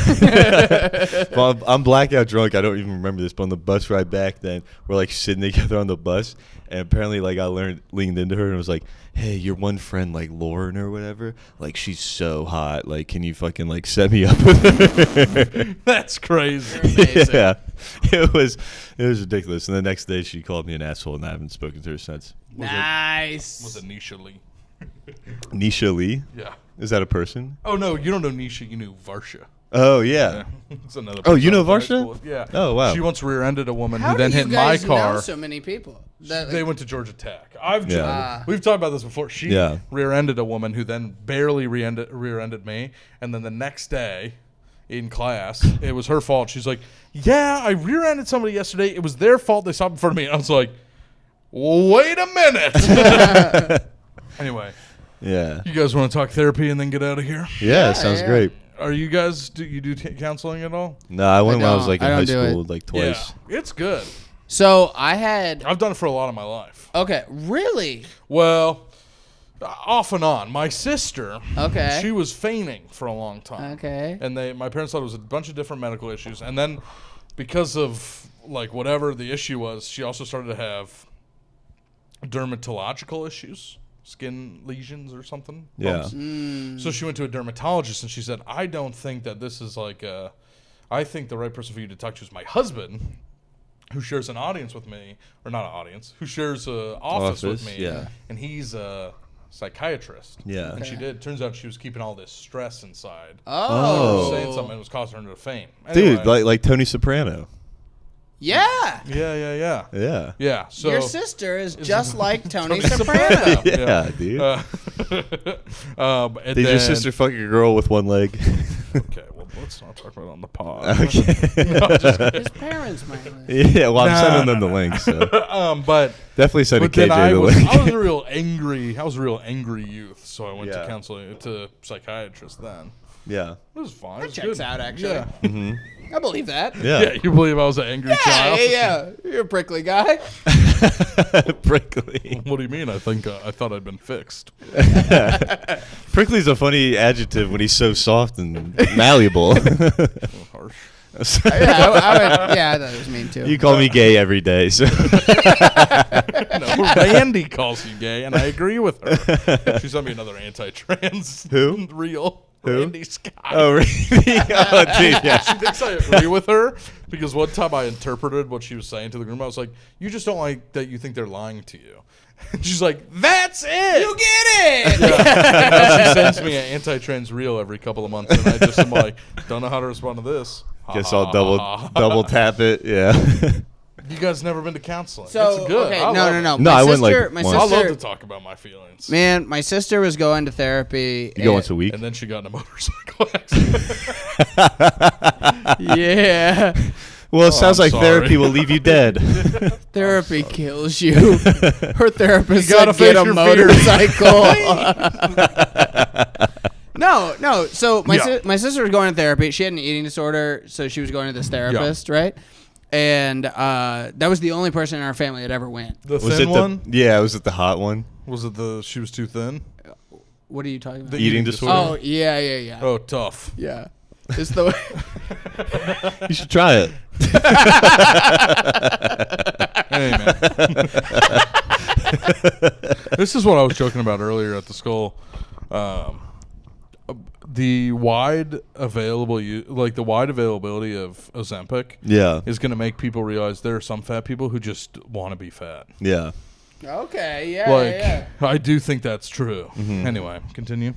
S1: Well, I'm blackout drunk. I don't even remember this, but on the bus ride back then, we're like sitting together on the bus, and apparently like I leaned into her and was like, hey, your one friend, like Lauren or whatever, like she's so hot. Like, can you fucking like set me up with her?
S3: That's crazy.
S1: Yeah, it was ridiculous. And the next day she called me an asshole, and I haven't spoken to her since.
S2: Nice.
S3: Was it Nisha Lee?
S1: Nisha Lee?
S3: Yeah.
S1: Is that a person?
S3: Oh, no, you don't know Nisha. You knew Varsha.
S1: Oh, yeah.
S3: It's another
S1: Oh, you
S3: person
S1: know
S3: in high
S1: Varsha?
S3: school. Yeah.
S1: Oh, wow.
S3: She once rear-ended a woman
S2: How
S3: who then
S2: do you
S3: hit my
S2: guys
S3: car.
S2: know so many people?
S3: They went to Georgia Tech. We've talked about this before. She rear-ended a woman who then barely rear-ended me, and then the next day in class, it was her fault. She's like, yeah, I rear-ended somebody yesterday. It was their fault. They stopped in front of me. And I was like, wait a minute. Anyway.
S1: Yeah.
S3: You guys want to talk therapy and then get out of here?
S1: Yeah, sounds great.
S3: Are you guys, do you do counseling at all?
S1: No, I went when I was like in high
S2: do
S1: school,
S2: it.
S1: like twice.
S3: Yeah, it's good.
S2: So
S3: I've done it for a lot of my life.
S2: Okay, really?
S3: Well, off and on. My sister,
S2: Okay.
S3: she was feigning for a long time.
S2: Okay.
S3: And my parents thought it was a bunch of different medical issues. And then because of like whatever the issue was, she also started to have dermatological issues. Skin lesions or something.
S1: Yeah.
S3: So she went to a dermatologist and she said, I don't think that this is like I think the right person for you to talk to is my husband, who shares an audience with me, or not an audience, who shares an office with me.
S1: Yeah.
S3: And he's a psychiatrist.
S1: Yeah.
S3: And she did. Turns out she was keeping all this stress inside.
S2: Oh.
S3: Saying something and it was causing her to faint. Anyway,
S1: Dude, like Tony Soprano.
S2: Yeah.
S3: Yeah.
S1: Yeah.
S3: Yeah. So
S2: Your sister is just like Tony Soprano.
S1: Yeah, dude.
S3: and
S1: Did your sister fuck a girl with one leg?
S3: Okay, well, let's not talk about it on the pod.
S1: Okay.
S2: His parents might live.
S1: Yeah, well, I'm sending them the link, so.
S3: But
S1: Definitely send a
S3: then
S1: KJ
S3: I
S1: the
S3: was
S1: link.
S3: a real angry. I was a real angry youth, so I went to counseling to psychiatrist then.
S1: Yeah.
S3: It was fine.
S2: That
S3: it was
S2: checks
S3: good.
S2: out, actually.
S3: Yeah.
S2: I believe that.
S1: Yeah.
S3: You believe I was an angry child?
S2: Yeah. You're a prickly guy.
S1: Prickly.
S3: What do you mean? I thought I'd been fixed.
S1: Prickly's a funny adjective when he's so soft and malleable.
S3: Harsh.
S2: I thought it was mean too.
S1: You call me gay every day, so.
S3: No, Randy calls you gay, and I agree with her. She sent me another anti-trans.
S1: Who?
S3: Real.
S1: Who?
S3: Randy Scott.
S1: Oh, really? Oh, dude, yeah.
S3: She thinks I agree with her because one time I interpreted what she was saying to the group. I was like, you just don't like that you think they're lying to you. And she's like, that's it.
S2: You get it.
S3: And now she sends me an anti-trans reel every couple of months, and I just am like, don't know how to respond to this.
S1: Guess I'll double tap it. Yeah.
S3: You guys never been to counseling?
S2: So
S3: it's good.
S2: okay,
S3: I love it.
S2: no.
S1: No, I went like
S2: my
S1: once.
S3: I love
S2: sister,
S3: to talk about my feelings.
S2: man, my sister was going to therapy.
S1: You go once a week?
S3: And then she got in a motorcycle accident.
S2: Yeah.
S1: Well, it sounds
S3: I'm
S1: like
S3: sorry.
S1: therapy will leave you dead.
S2: Therapy kills you. Her therapist
S3: You gotta
S2: said get
S3: face
S2: a
S3: your
S2: motorcycle. No. So my
S3: Yeah.
S2: my sister was going to therapy. She had an eating disorder, so she was going to this therapist, right? And that was the only person in our family that ever went.
S3: The
S1: Was
S3: thin
S1: it
S3: one?
S1: Yeah, was it the hot one?
S3: Was it she was too thin?
S2: What are you talking about?
S3: The
S1: Eating disorder?
S2: Oh, yeah.
S3: Oh, tough.
S2: Yeah. It's the
S1: You should try it.
S3: Hey, man. This is what I was joking about earlier at the school. The wide availability of Ozempic
S1: Yeah.
S3: is going to make people realize there are some fat people who just want to be fat.
S1: Yeah.
S2: Okay, yeah.
S3: I do think that's true. Anyway, continue.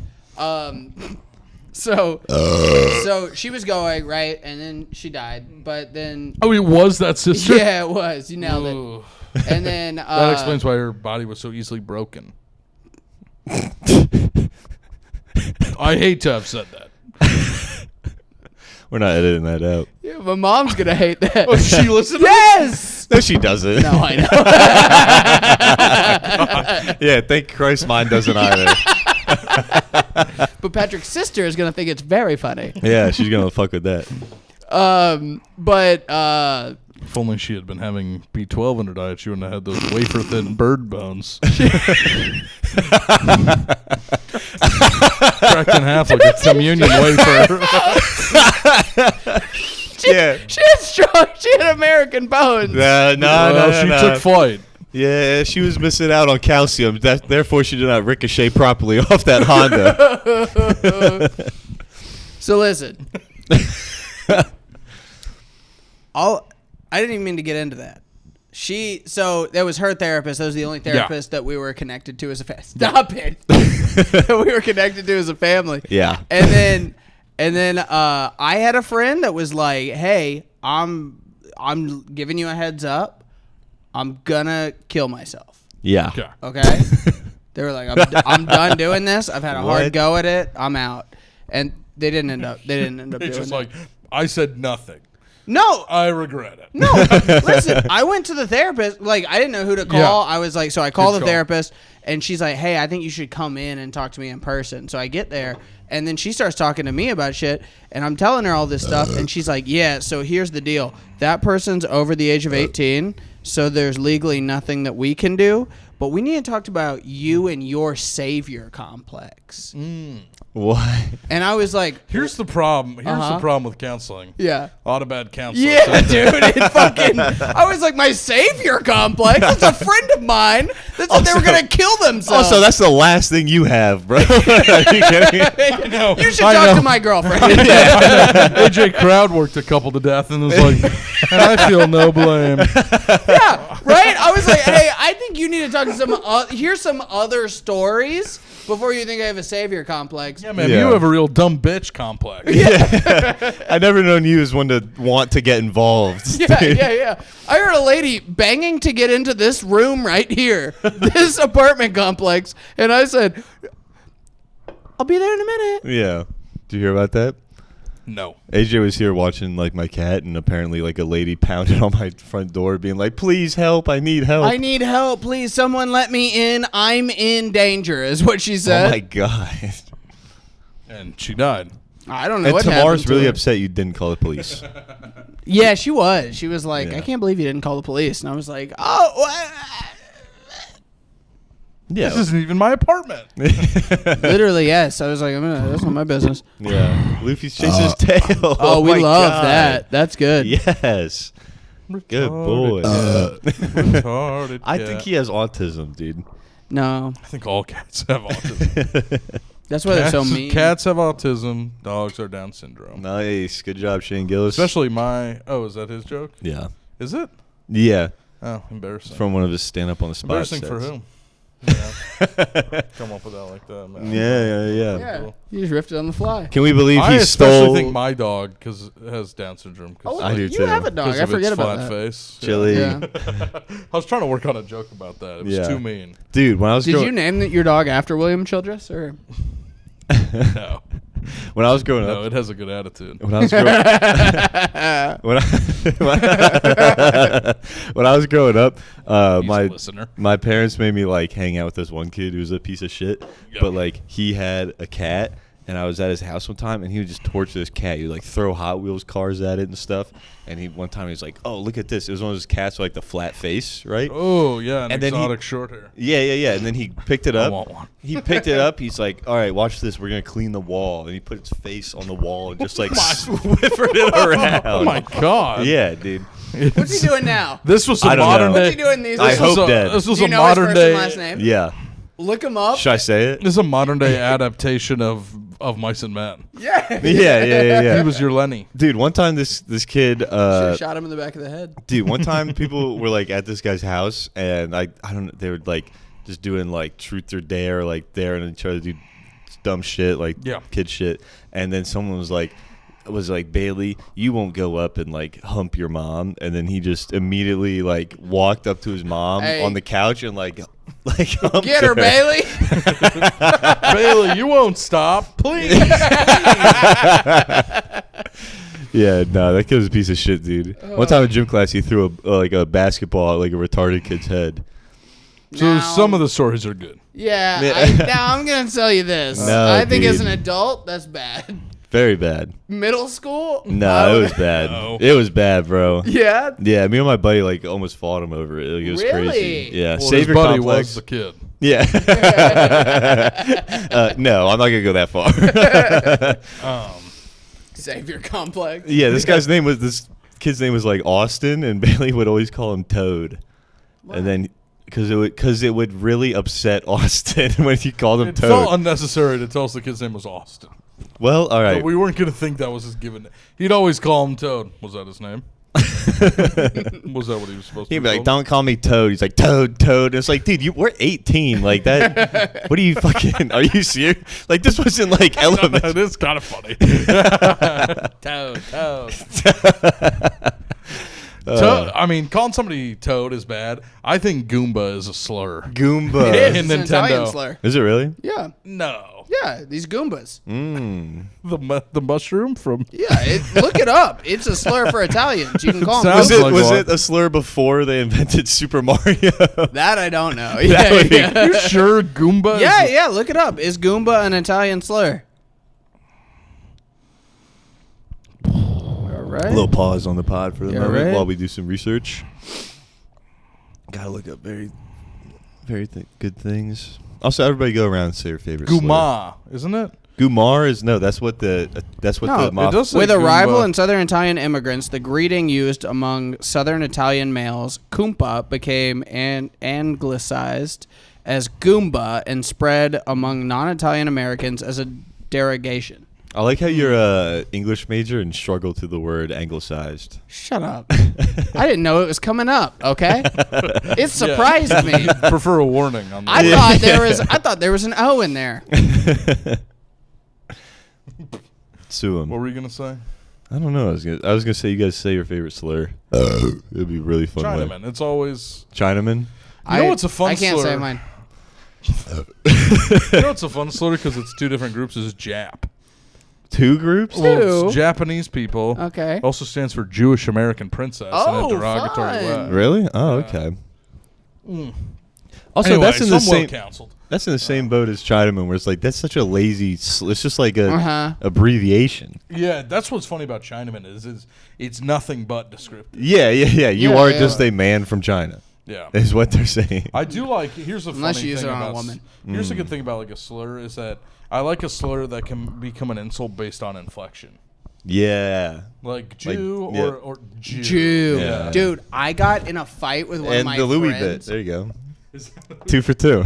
S2: So she was going, right, and then she died. But then
S3: Oh, it was that sister?
S2: yeah, it was. You nailed
S3: Ooh.
S2: it. And then
S3: That explains why her body was so easily broken. I hate to have said that.
S1: We're not editing that out.
S2: yeah, my mom's gonna hate that.
S3: Oh, she listened?
S2: Yes.
S1: No, she doesn't.
S2: No, I know.
S1: Yeah, thank Christ mine doesn't either.
S2: But Patrick's sister is gonna think it's very funny.
S1: Yeah, she's going to fuck with that.
S2: But
S3: If only she had been having B12 in her diet, she wouldn't have had those wafer-thin bird bones. cracked in half like a communion wafer.
S2: She had strong. She had American bones.
S1: No.
S3: She took flight.
S1: Yeah, she was missing out on calcium. Therefore, she did not ricochet properly off that Honda.
S2: So listen. I didn't even mean to get into that. So that was her therapist. That was the only therapist that we were connected to as a family. Stop it. We were connected to as a family.
S1: Yeah.
S2: And then I had a friend that was like, "Hey, I'm giving you a heads up. I'm gonna kill myself."
S1: Yeah.
S2: Okay. They were like, "I'm done doing this. I've had a hard go at it. I'm out." And they didn't end up.
S3: It's
S2: doing
S3: just
S2: that.
S3: like, I said nothing.
S2: No,
S3: I regret it.
S2: no. Listen, I went to the therapist. Like, I didn't know who to call.
S3: Yeah.
S2: I was like, so I called
S3: Good
S2: the
S3: call.
S2: therapist, and she's like, "Hey, I think you should come in and talk to me in person." So I get there, and then she starts talking to me about shit, and I'm telling her all this stuff, and she's like, "Yeah, so here's the deal. That person's over the age of 18, so there's legally nothing that we can do, but we need to talk about you and your savior complex."
S1: What?
S2: And I was like,
S3: Here's the problem. Here's the problem with counseling.
S2: "Yeah."
S3: A lot of bad counseling.
S2: Yeah, dude, it fucking. I was like, my savior complex. That's a friend of mine that said they were gonna kill themselves.
S1: Also, that's the last thing you have, bro. Are you kidding me?
S2: You should talk to my girlfriend.
S3: AJ Crowd worked a couple to death and was like, and I feel no blame.
S2: Yeah, right. I was like, hey, I think you need to talk to some. Here's some other stories before you think I have a savior complex.
S3: Yeah, man,
S1: Yeah.
S3: you have a real dumb bitch complex.
S1: I never known you as one to want to get involved.
S2: Yeah. I heard a lady banging to get into this room right here, this apartment complex, and I said, "I'll be there in a minute."
S1: Yeah. Did you hear about that?
S3: No.
S1: AJ was here watching like my cat, and apparently like a lady pounded on my front door, being like, "Please help! I need help!
S2: I need help, please. Someone let me in. I'm in danger," is what she said.
S1: Oh my god!
S3: And she died.
S2: I don't know
S1: And
S2: what
S1: Tamar's
S2: happened to
S1: really
S2: her.
S1: upset you didn't call the police.
S2: Yeah, she was. She was like,
S1: Yeah.
S2: "I can't believe you didn't call the police." And I was like, "Oh,
S1: Yeah.
S3: This isn't even my apartment.
S2: literally, yes." I was like, "That's not my business."
S1: Yeah. Luffy's chasing his tail.
S2: Oh, we
S1: my
S2: love
S1: God.
S2: that. That's good.
S1: Yes. Good boy.
S3: Retarded
S1: I
S3: cat.
S1: think he has autism, dude.
S2: No,
S3: I think all cats have autism.
S2: that's why they're so mean.
S3: Cats have autism. Dogs are Down syndrome.
S1: Nice. Good job, Shane Gillis.
S3: Especially my. Oh, is that his joke?
S1: Yeah.
S3: Is it?
S1: Yeah.
S3: Oh, embarrassing.
S1: From one of his stand up on the spot.
S3: Embarrassing for
S1: sets.
S3: whom? Yeah. Come up with that like that, man.
S1: Yeah.
S2: Yeah, you just riffed it on the fly.
S1: Can we believe
S3: I
S1: he
S3: especially
S1: stole
S3: think my dog because it has Down syndrome.
S2: Oh,
S1: I do
S2: you
S1: too.
S2: have a dog. I
S3: Of
S2: forget
S3: its
S2: about
S3: flat
S2: that.
S3: face.
S1: Chili?
S2: Yeah.
S3: I was trying to work on a joke about that. It was
S1: Yeah.
S3: too mean.
S1: Dude, when I was
S2: Did
S1: growing
S2: you name your dog after William Childress, or?
S3: No,
S1: when I was growing
S3: no,
S1: up,
S3: it has a good attitude.
S1: when I was growing when I was growing up,
S3: He's a
S1: my
S3: listener.
S1: my parents made me like hang out with this one kid who was a piece of shit,
S3: Yeah.
S1: but like he had a cat. And I was at his house one time, and he would just torture this cat. He would like throw Hot Wheels cars at it and stuff. And one time he was like, "Oh, look at this!" It was one of those cats with like the flat face, right?
S3: Oh yeah, an
S1: And then he-
S3: exotic short hair.
S1: Yeah. And then he picked it
S3: I
S1: up.
S3: want one.
S1: He picked it up. He's like, "All right, watch this. We're gonna clean the wall." And he put its face on the wall and just like swiffered it around.
S3: Oh my god.
S1: Yeah, dude.
S2: What's he doing now?
S3: This was a
S1: I don't
S3: modern
S1: know.
S3: day.
S2: What's he doing these
S1: I
S2: days?
S1: hope dead.
S3: This was
S2: Do you
S3: a
S2: know his
S3: modern
S2: first
S3: day.
S2: and last name?
S1: Yeah.
S2: Look him up.
S1: Should I say it?
S3: This is a modern day adaptation of Mice and Men.
S2: Yeah.
S1: Yeah.
S3: He was your Lenny.
S1: Dude, one time this kid
S2: Should've shot him in the back of the head.
S1: dude, one time people were like at this guy's house, and I don't know, they were like just doing like truth or dare, like there, and then try to do dumb shit, like
S3: Yeah.
S1: kid shit. And then someone was like, "Bailey, you won't go up and like hump your mom." And then he just immediately like walked up to his mom
S2: Hey.
S1: on the couch and like humped
S2: Get her, Bailey.
S3: Bailey, you won't stop, please.
S1: Yeah, no, that kid was a piece of shit, dude. One time in gym class, he threw a basketball at like a retarded kid's head.
S3: So
S2: Now-
S3: some of the stories are good.
S2: Yeah.
S1: Yeah.
S2: Now I'm gonna tell you this.
S1: No,
S2: I think as
S1: dude.
S2: an adult, that's bad.
S1: Very bad.
S2: Middle school?
S1: No, it was bad.
S3: No.
S1: It was bad, bro.
S2: Yeah.
S1: Yeah, me and my buddy like almost fought him over it. Like, it was
S2: Really?
S1: crazy. Yeah,
S3: Well, his
S1: savior
S3: buddy
S1: complex.
S3: was the kid.
S1: Yeah. No, I'm not gonna go that far.
S2: Savior complex.
S1: Yeah, this kid's name was like Austin, and Bailey would always call him Toad.
S2: What?
S1: And then because it would really upset Austin when you called him
S3: It
S1: Toad.
S3: felt unnecessary to tell us the kid's name was Austin.
S1: Well, all right.
S3: But we weren't going to think that was his given name. He'd always call him Toad. Was that his name? Was that what he was supposed to
S1: He'd be like,
S3: called?
S1: "Don't call me Toad." He's like, "Toad, Toad." And it's like, dude, we're 18. Like that. What are you fucking? Are you serious? Like this wasn't like elementary.
S3: It is kind of funny. Toad. Toad. I mean, calling somebody Toad is bad. I think Goomba is a slur.
S1: Goomba.
S3: It is.
S2: It's an
S3: Nintendo.
S2: Italian slur.
S1: Is it really?
S2: Yeah.
S3: No.
S2: Yeah, these Goombas.
S3: The mushroom from...
S2: Yeah, look it up. It's a slur for Italians. You can call them
S3: Sounds
S2: Goombas.
S3: like
S1: Was
S3: one.
S1: it a slur before they invented Super Mario?
S2: That I don't know.
S1: That would be-
S3: Are you sure Goomba
S2: Yeah,
S3: is...
S2: yeah, look it up. Is Goomba an Italian slur? All right.
S1: A little pause on the pod for the
S2: Yeah,
S1: moment
S2: right.
S1: while we do some research. Gotta look up very good things. Also, everybody go around and say your favorite slur.
S3: Gooma, isn't it?
S1: Gumar is no. That's what the
S2: No,
S1: the
S3: it
S1: mafia.
S3: does say
S2: With
S3: Goomba.
S2: arrival in southern Italian immigrants, the greeting used among southern Italian males, Kumpa, became anglicized as Goomba and spread among non-Italian Americans as a derogation.
S1: I like how you're a English major and struggle to the word anglicized.
S2: Shut up. I didn't know it was coming up, okay? It surprised me.
S3: Prefer a warning on that.
S2: I thought there was an O in there.
S1: Sue him.
S3: What were you going to say?
S1: I don't know. I was gonna say you guys say your favorite slur. It'd be really fun.
S3: Chinaman. It's always...
S1: Chinaman.
S3: You know what's a fun
S2: I can't
S3: slur?
S2: say mine.
S3: You know what's a fun slur because it's two different groups is Jap.
S1: Two groups.
S3: Well,
S2: Two?
S3: it's Japanese people.
S2: Okay.
S3: Also stands for Jewish American princess in
S2: Oh,
S3: a derogatory
S2: fun.
S3: way.
S1: Really? Oh, okay. Also,
S3: Anyway,
S1: that's in the
S3: some
S1: same.
S3: counseled.
S1: That's in the same boat as Chinaman, where it's like that's such a lazy. It's just like a
S2: Uh-huh.
S1: abbreviation.
S3: Yeah, that's what's funny about Chinaman is it's nothing but descriptive.
S1: Yeah. You
S2: Yeah,
S1: are
S2: yeah.
S1: just a man from China.
S3: Yeah.
S1: Is what they're saying.
S3: I do like. Here's a
S2: Unless
S3: funny
S2: you use
S3: thing
S2: it on a
S3: about
S2: woman.
S3: Here's a good thing about like a slur is that I like a slur that can become an insult based on inflection,
S1: Yeah.
S3: like Jew
S1: yeah.
S3: or Jew.
S2: Jew.
S1: Yeah.
S2: Dude, I got in a fight with one of
S1: And
S2: my
S1: the Louis bit.
S2: friends.
S1: There you go. 2 for 2.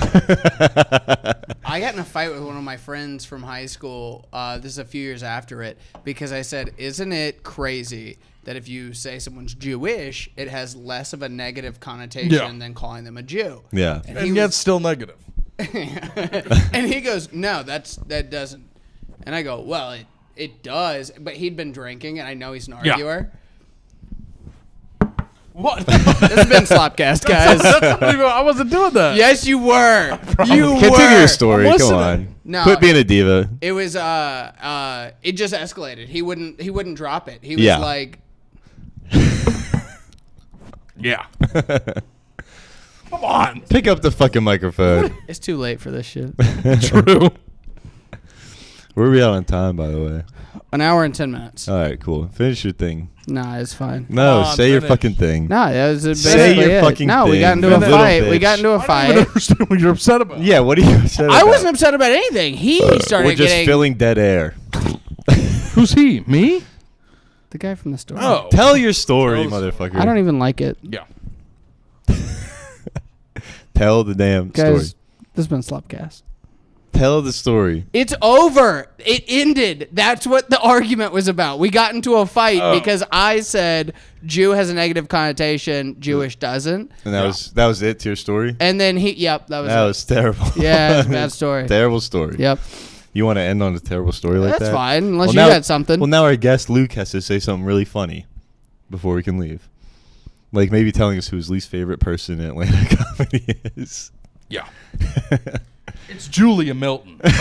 S2: I got in a fight with one of my friends from high school. This is a few years after it because I said, "Isn't it crazy that if you say someone's Jewish, it has less of a negative connotation
S3: Yeah.
S2: than calling them a Jew?"
S1: Yeah.
S3: And yet still negative.
S2: And he goes, "No, that doesn't." And I go, "Well, it does." But he'd been drinking, and I know he's an
S3: Yeah.
S2: arguer.
S3: What?
S2: This has been Slopcast, guys.
S3: I wasn't doing that.
S2: Yes, you were. You
S1: Continue
S2: were.
S1: your story.
S3: I'm
S1: Come
S3: listening.
S1: on.
S2: No,
S1: Quit being a diva.
S2: It was it just escalated. He wouldn't drop it. He was
S1: Yeah.
S2: like,
S3: Yeah. Come on.
S1: Pick up the fucking microphone.
S2: "It's too late for this shit."
S3: True.
S1: Where are we at on time, by the way?
S2: An hour and 10 minutes.
S1: All right, cool. Finish your thing.
S2: Nah, it's fine.
S1: No,
S3: Come on,
S1: say your
S3: finish.
S1: fucking thing.
S2: Nah, that was
S1: Say
S2: basically
S1: your
S2: it.
S1: fucking
S2: No, we
S1: thing,
S2: got into
S1: you
S2: a
S1: little
S2: fight. We
S1: bitch.
S2: got into a
S3: I don't
S2: fight.
S3: even understand what you're upset about.
S1: Yeah, what are you upset
S2: I
S1: about?
S2: wasn't upset about anything. He started
S1: We're just
S2: getting
S1: filling dead air.
S3: Who's he? Me?
S2: the guy from the store.
S3: Oh.
S1: Tell your story,
S3: Tell the
S1: motherfucker.
S2: I don't even like it,
S3: Yeah.
S1: Tell the damn
S2: guys.
S1: story.
S2: This has been Slopcast.
S1: Tell the story.
S2: It's over. It ended. That's what the argument was about. We got into a fight because I said Jew has a negative connotation, Jewish doesn't.
S1: And that was it to your story?
S2: And then that was
S1: That
S2: it.
S1: was terrible.
S2: Yeah, it's a bad story.
S1: Terrible story.
S2: Yep.
S1: You want to end on a terrible story like
S2: That's
S1: that?
S2: fine, unless
S1: Well,
S2: you
S1: now-
S2: got something.
S1: Well, now our guest Luke has to say something really funny before we can leave. Like maybe telling us who his least favorite person in Atlanta comedy is.
S3: Yeah. It's Julia Milton. Everybody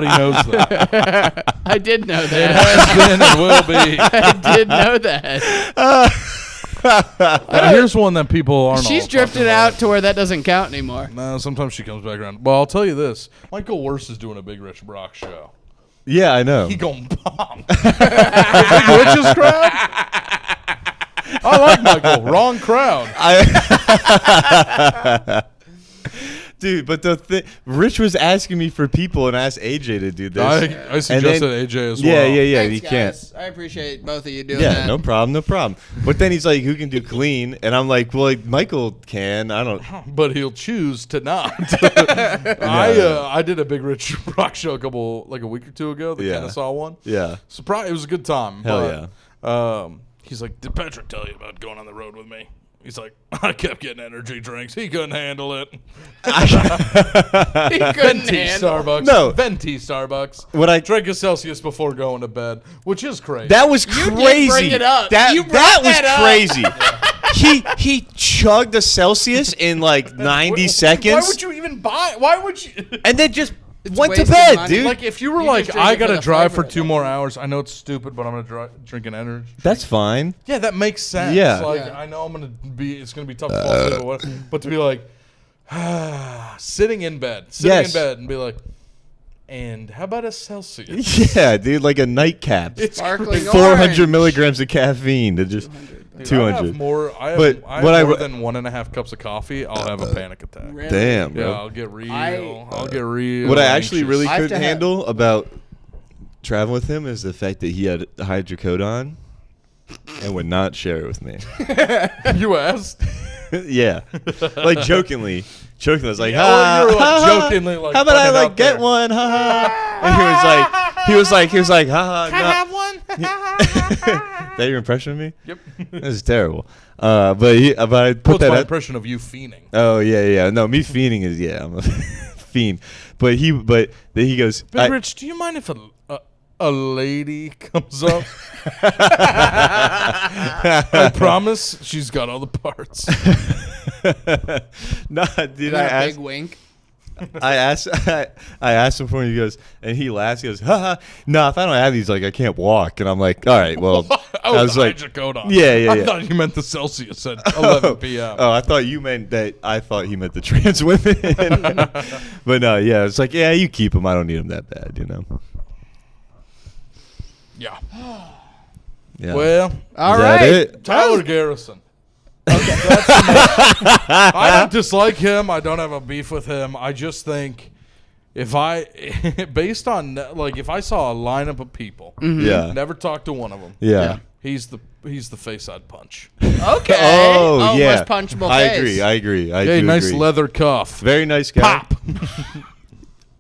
S3: knows that.
S2: I did know
S3: It
S2: that.
S3: has been and will be.
S2: I did know that.
S3: Here's one that people aren't.
S2: She's
S3: all
S2: drifted
S3: talking
S2: out
S3: about.
S2: to where that doesn't count anymore.
S3: No, sometimes she comes back around. Well, I'll tell you this: Michael Wurst is doing a Big Rich Brock show.
S1: Yeah, I know.
S3: He gonna bomb. The Big Rich's crowd. I like Michael. Wrong crowd.
S1: Dude, but Rich was asking me for people and asked AJ to do this.
S3: I suggested AJ as well.
S1: Yeah.
S2: Thanks,
S1: He
S2: guys.
S1: can't.
S2: I appreciate both of you doing that.
S1: Yeah, no problem. But then he's like, "Who can do clean?" And I'm like, "Well, like Michael can. I don't."
S3: But he'll choose to not. I did a Big Rich rock show a week or two ago. The Kennesaw one.
S1: Yeah.
S3: Surprise! It was a good time.
S1: Hell
S3: yeah. He's like, "Did Patrick tell you about going on the road with me?" He's like, "I kept getting energy drinks. He couldn't handle it."
S2: He couldn't handle
S3: Starbucks.
S1: No.
S3: Venti Starbucks.
S1: What I
S3: Drank a Celsius before going to bed, which is crazy.
S1: That was
S2: You
S1: crazy.
S2: did bring it up. You brought
S1: That was
S2: that up.
S1: crazy. He chugged a Celsius in like 90 seconds.
S3: Why would you even buy? Why would you?
S1: And then just went to
S2: wasted
S1: bed,
S2: money.
S1: dude.
S3: Like if you were
S2: You
S3: like,
S2: just drink
S3: I
S2: it for
S3: gotta
S2: the
S3: drive
S2: flavor
S3: for
S2: at
S3: 2
S2: that
S3: more
S2: point.
S3: hours. I know it's stupid, but I'm gonna drink an energy.
S1: That's fine.
S3: Yeah, that makes sense.
S1: Yeah.
S3: Like
S2: Yeah.
S3: I know it's gonna be tough to fall asleep, or whatever, but to be like, sitting in bed and be like, and how about a Celsius?
S1: Yeah, dude, like a nightcap.
S3: It's
S2: Sparkling
S1: 400
S2: orange.
S1: milligrams of caffeine to just
S3: Dude,
S1: 200.
S3: I have more than 1.5 cups of coffee. I'll have a panic attack.
S2: Really?
S1: Damn,
S3: Yeah,
S1: bro.
S3: I'll get real.
S2: I-
S3: I'll get real.
S1: What I actually
S3: anxious.
S1: really
S2: I have
S1: couldn't
S2: to have-
S1: handle about traveling with him is the fact that he had hydrocodone and would not share it with me.
S3: You asked.
S1: Yeah, like jokingly. I was like,
S3: Yeah, you were, like,
S1: ha, ha,
S3: jokingly, like,
S1: how about I
S3: putting it
S1: like
S3: out
S1: get
S3: there."
S1: one, ha ha. And he was like, ha ha.
S3: Can I have one?
S1: That your impression of me?
S3: Yep.
S1: This is terrible. But I put
S3: What's
S1: that
S3: my
S1: out.
S3: impression of you fiending?
S1: Oh yeah. No, me fiending is I'm a fiend. But then he goes,
S3: Big Rich, do you mind if a lady comes up? I promise she's got all the parts.
S1: Nah, dude,
S2: You got a big wink.
S1: I asked him for him. He goes, and he laughs. He goes, ha. No, if I don't have these, like I can't walk. And I'm like, all right, well, I was like,
S3: hydrocodone.
S1: yeah.
S3: I thought you meant the Celsius at 11 p.m.
S1: Oh, I thought you meant that. I thought he meant the trans women. But no, yeah, it's like, yeah, you keep them. I don't need them that bad, you know.
S3: Yeah.
S1: Yeah.
S3: Well,
S2: All
S1: Is that
S2: right.
S1: it?
S3: Tyler Garrison. I don't dislike him. I don't have a beef with him. I just think if I saw a lineup of people,
S1: Yeah.
S3: never talked to one of them.
S1: Yeah.
S3: He's the face I'd punch.
S2: Okay.
S1: Oh, yeah.
S2: Most punchable
S1: I
S2: face.
S1: agree. I
S3: Hey,
S1: do
S3: nice
S1: agree.
S3: leather cuff.
S1: Very nice guy.
S3: Pop.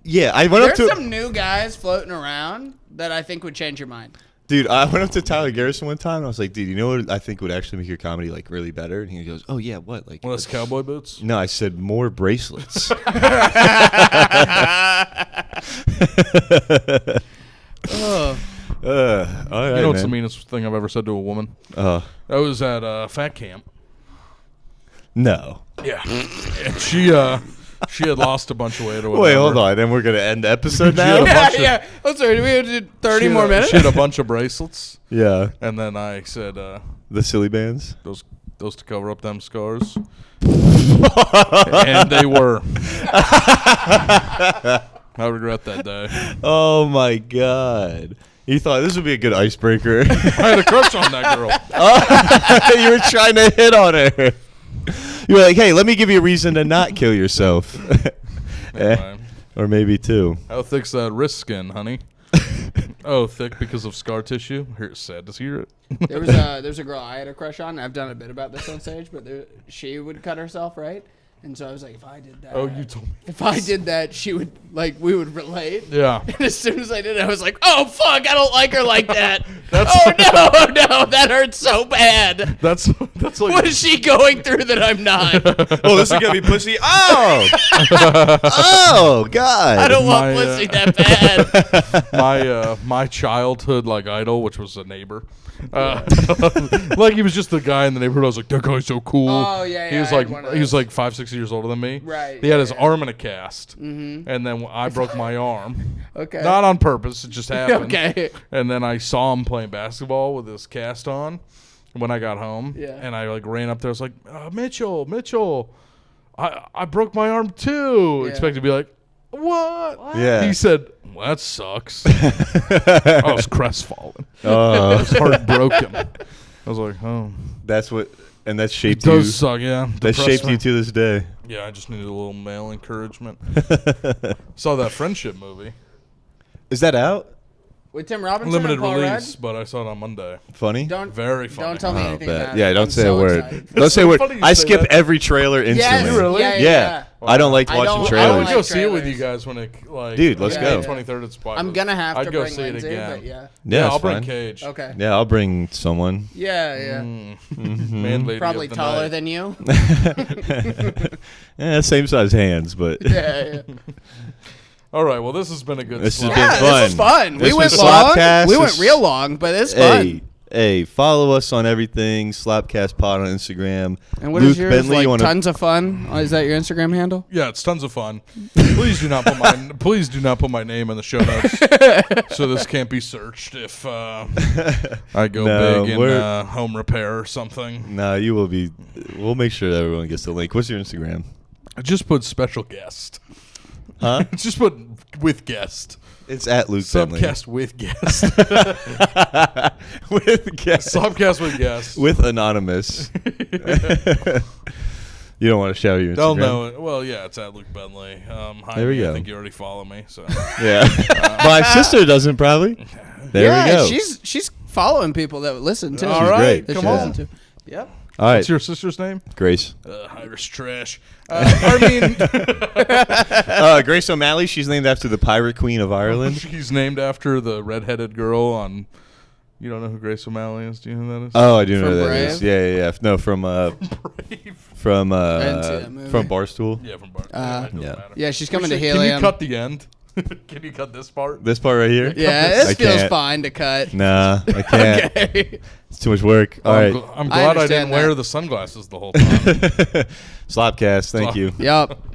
S1: Yeah, I went
S2: There's
S1: up to
S2: some new guys floating around that I think would change your mind.
S1: Dude, I went up to Tyler Garrison one time and I was like, dude, you know what I think would actually make your comedy like really better? And he goes, oh yeah, what? Like
S3: One of those cowboy boots.
S1: no, I said more bracelets.
S2: Oh,
S1: All right,
S3: You know what's the
S1: man.
S3: meanest thing I've ever said to a woman?
S1: Uh,
S3: I was at fat camp.
S1: no.
S3: Yeah. And she had lost a bunch of weight or whatever.
S1: Wait, hold on. Then we're gonna end the episode
S3: She had
S1: now.
S3: a
S2: yeah,
S3: bunch of-
S2: yeah. I'm sorry. Do we have to do 30
S3: She
S2: more
S3: had-
S2: minutes?
S3: She had a bunch of bracelets,
S1: Yeah,
S3: and then I said,
S1: the silly bands.
S3: those to cover up them scars. And they were. I regret that day.
S1: Oh my god. You thought this would be a good icebreaker.
S3: I had a crush on that girl.
S1: You were trying to hit on her. You were like, hey, let me give you a reason to not kill yourself.
S3: Anyway,
S1: Or maybe two.
S3: how thick's that wrist skin, honey? Oh, thick because of scar tissue. It's sad to hear it.
S2: There's a girl I had a crush on. I've done a bit about this on stage, but she would cut herself, right? And so I was like, if I did that,
S3: Oh, you told me.
S2: if I did that, she would we would relate.
S3: Yeah.
S2: And as soon as I did it, I was like, oh fuck, I don't like her like that.
S3: That's-
S2: oh no, that hurts so bad.
S3: That's like.
S2: What is she going through that I'm not?
S1: Oh, this is gonna be pussy. Oh, oh, God.
S2: I don't want
S3: My,
S2: pussy that bad.
S3: my childhood idol, which was a neighbor. Like he was just the guy in the neighborhood. I was like, that guy's so cool.
S2: Oh, yeah,
S3: He was
S2: I had one of
S3: he was
S2: those.
S3: like 5-6 years older than me.
S2: Right,
S3: He had
S2: yeah,
S3: his
S2: yeah.
S3: arm in a cast, and then I broke my arm.
S2: Okay.
S3: Not on purpose. It just happened.
S2: Okay.
S3: And then I saw him playing basketball with his cast on when I got home.
S2: Yeah.
S3: And I ran up there. I was like, Mitchell, I broke my arm too.
S2: Yeah.
S3: Expected to be like, what?
S1: Yeah.
S3: He said, well, that sucks. I was crestfallen. I was heartbroken. I was like, oh.
S1: That's what, and that
S3: It
S1: shaped you.
S3: does suck, yeah.
S1: That
S3: Depressed
S1: shaped
S3: me.
S1: you to this day.
S3: Yeah, I just needed a little male encouragement. Saw that Friendship movie.
S1: Is that out?
S2: With Tim Robinson
S3: Limited
S2: and Paul
S3: release,
S2: Rudd?
S3: but I saw it on Monday.
S1: Funny?
S3: Very funny.
S2: Don't tell me anything
S1: bet.
S2: about it.
S1: Yeah, don't
S2: I'm
S1: say
S2: so
S1: a word.
S2: excited.
S1: Don't say a
S3: so
S1: word.
S3: funny you
S1: I
S3: say
S1: skip
S3: that.
S1: every trailer instantly.
S2: Yes,
S3: Really?
S2: Yeah.
S1: I don't like
S2: I
S1: watching
S2: don't-
S3: I
S1: trailers.
S3: would
S2: like
S3: go see it with
S2: trailers.
S3: you guys when it like.
S1: Dude, let's
S2: go.
S3: 23rd at Spot.
S2: I'm gonna have
S3: I'd
S2: to
S3: go
S2: bring
S3: see it
S2: Lindsay,
S3: again.
S2: but yeah.
S1: Yeah,
S3: I'll
S1: it's
S3: bring
S1: fine.
S3: Cage.
S2: Okay.
S1: Yeah, I'll bring someone.
S2: Yeah.
S3: Man, lady
S2: Probably
S3: of the
S2: taller
S3: night.
S2: than you.
S1: Yeah, same size hands, but
S2: Yeah.
S3: All right, well, this has been a good.
S1: This has
S3: slot.
S1: been
S2: Yeah,
S1: fun.
S2: this was fun.
S1: This
S2: We went
S1: was
S2: long.
S1: Slopcast.
S2: We went
S1: This-
S2: real long, but it's fun.
S1: Hey, follow us on everything. Slopcastpod on Instagram.
S2: And what is
S1: Luke
S2: yours?
S1: Bentley, you
S2: Like
S1: wanna-
S2: tons of fun? Is that your Instagram handle?
S3: Yeah, it's tons of fun. Please do not put my name in the show notes, so this can't be searched if I go
S1: No,
S3: big in
S1: we're-
S3: home repair or something.
S1: No, you will be. We'll make sure that everyone gets the link. What's your Instagram?
S3: I just put special guest.
S1: Huh?
S3: Just put with guest.
S1: It's at Luke Bentley.
S3: Subcast with guest.
S1: With guest.
S3: Subcast with guest.
S1: With anonymous. You don't want to shout your Instagram?
S3: They'll know it. Well, yeah, it's at Luke Bentley. Hi,
S1: There we
S3: I
S1: go.
S3: think you already follow me. So
S1: Yeah. My sister doesn't probably. There we go.
S2: She's following people that listen too.
S3: all
S1: She's
S3: right,
S1: great.
S2: That
S3: come
S2: she
S3: on.
S2: listen to. Yep.
S1: All right.
S3: What's your sister's name?
S1: Grace.
S3: Irish trash. I mean,
S1: Grace O'Malley. She's named after the Pirate Queen of Ireland.
S3: she's named after the redheaded girl on. You don't know who Grace O'Malley is? Do you know who that is?
S1: Oh, I do know
S2: From
S1: who that
S2: Brave?
S1: is. Yeah. No, from
S3: Brave.
S1: from
S2: I didn't see that movie.
S1: from Barstool.
S3: Yeah, from Bar.
S2: Uh,
S3: it doesn't
S1: yeah.
S3: matter.
S2: Yeah, she's coming to
S3: Can you
S2: Helium.
S3: cut the end? Can you cut this part?
S1: This part right here.
S2: Yeah,
S1: I
S2: this feels
S1: can't.
S2: fine to cut.
S1: Nah, I can't.
S2: Okay.
S1: It's too much work. All right.
S3: I'm glad I
S2: understand
S3: didn't
S2: that.
S3: wear the sunglasses the whole time.
S1: Slopcast. Thank you.
S2: Yup.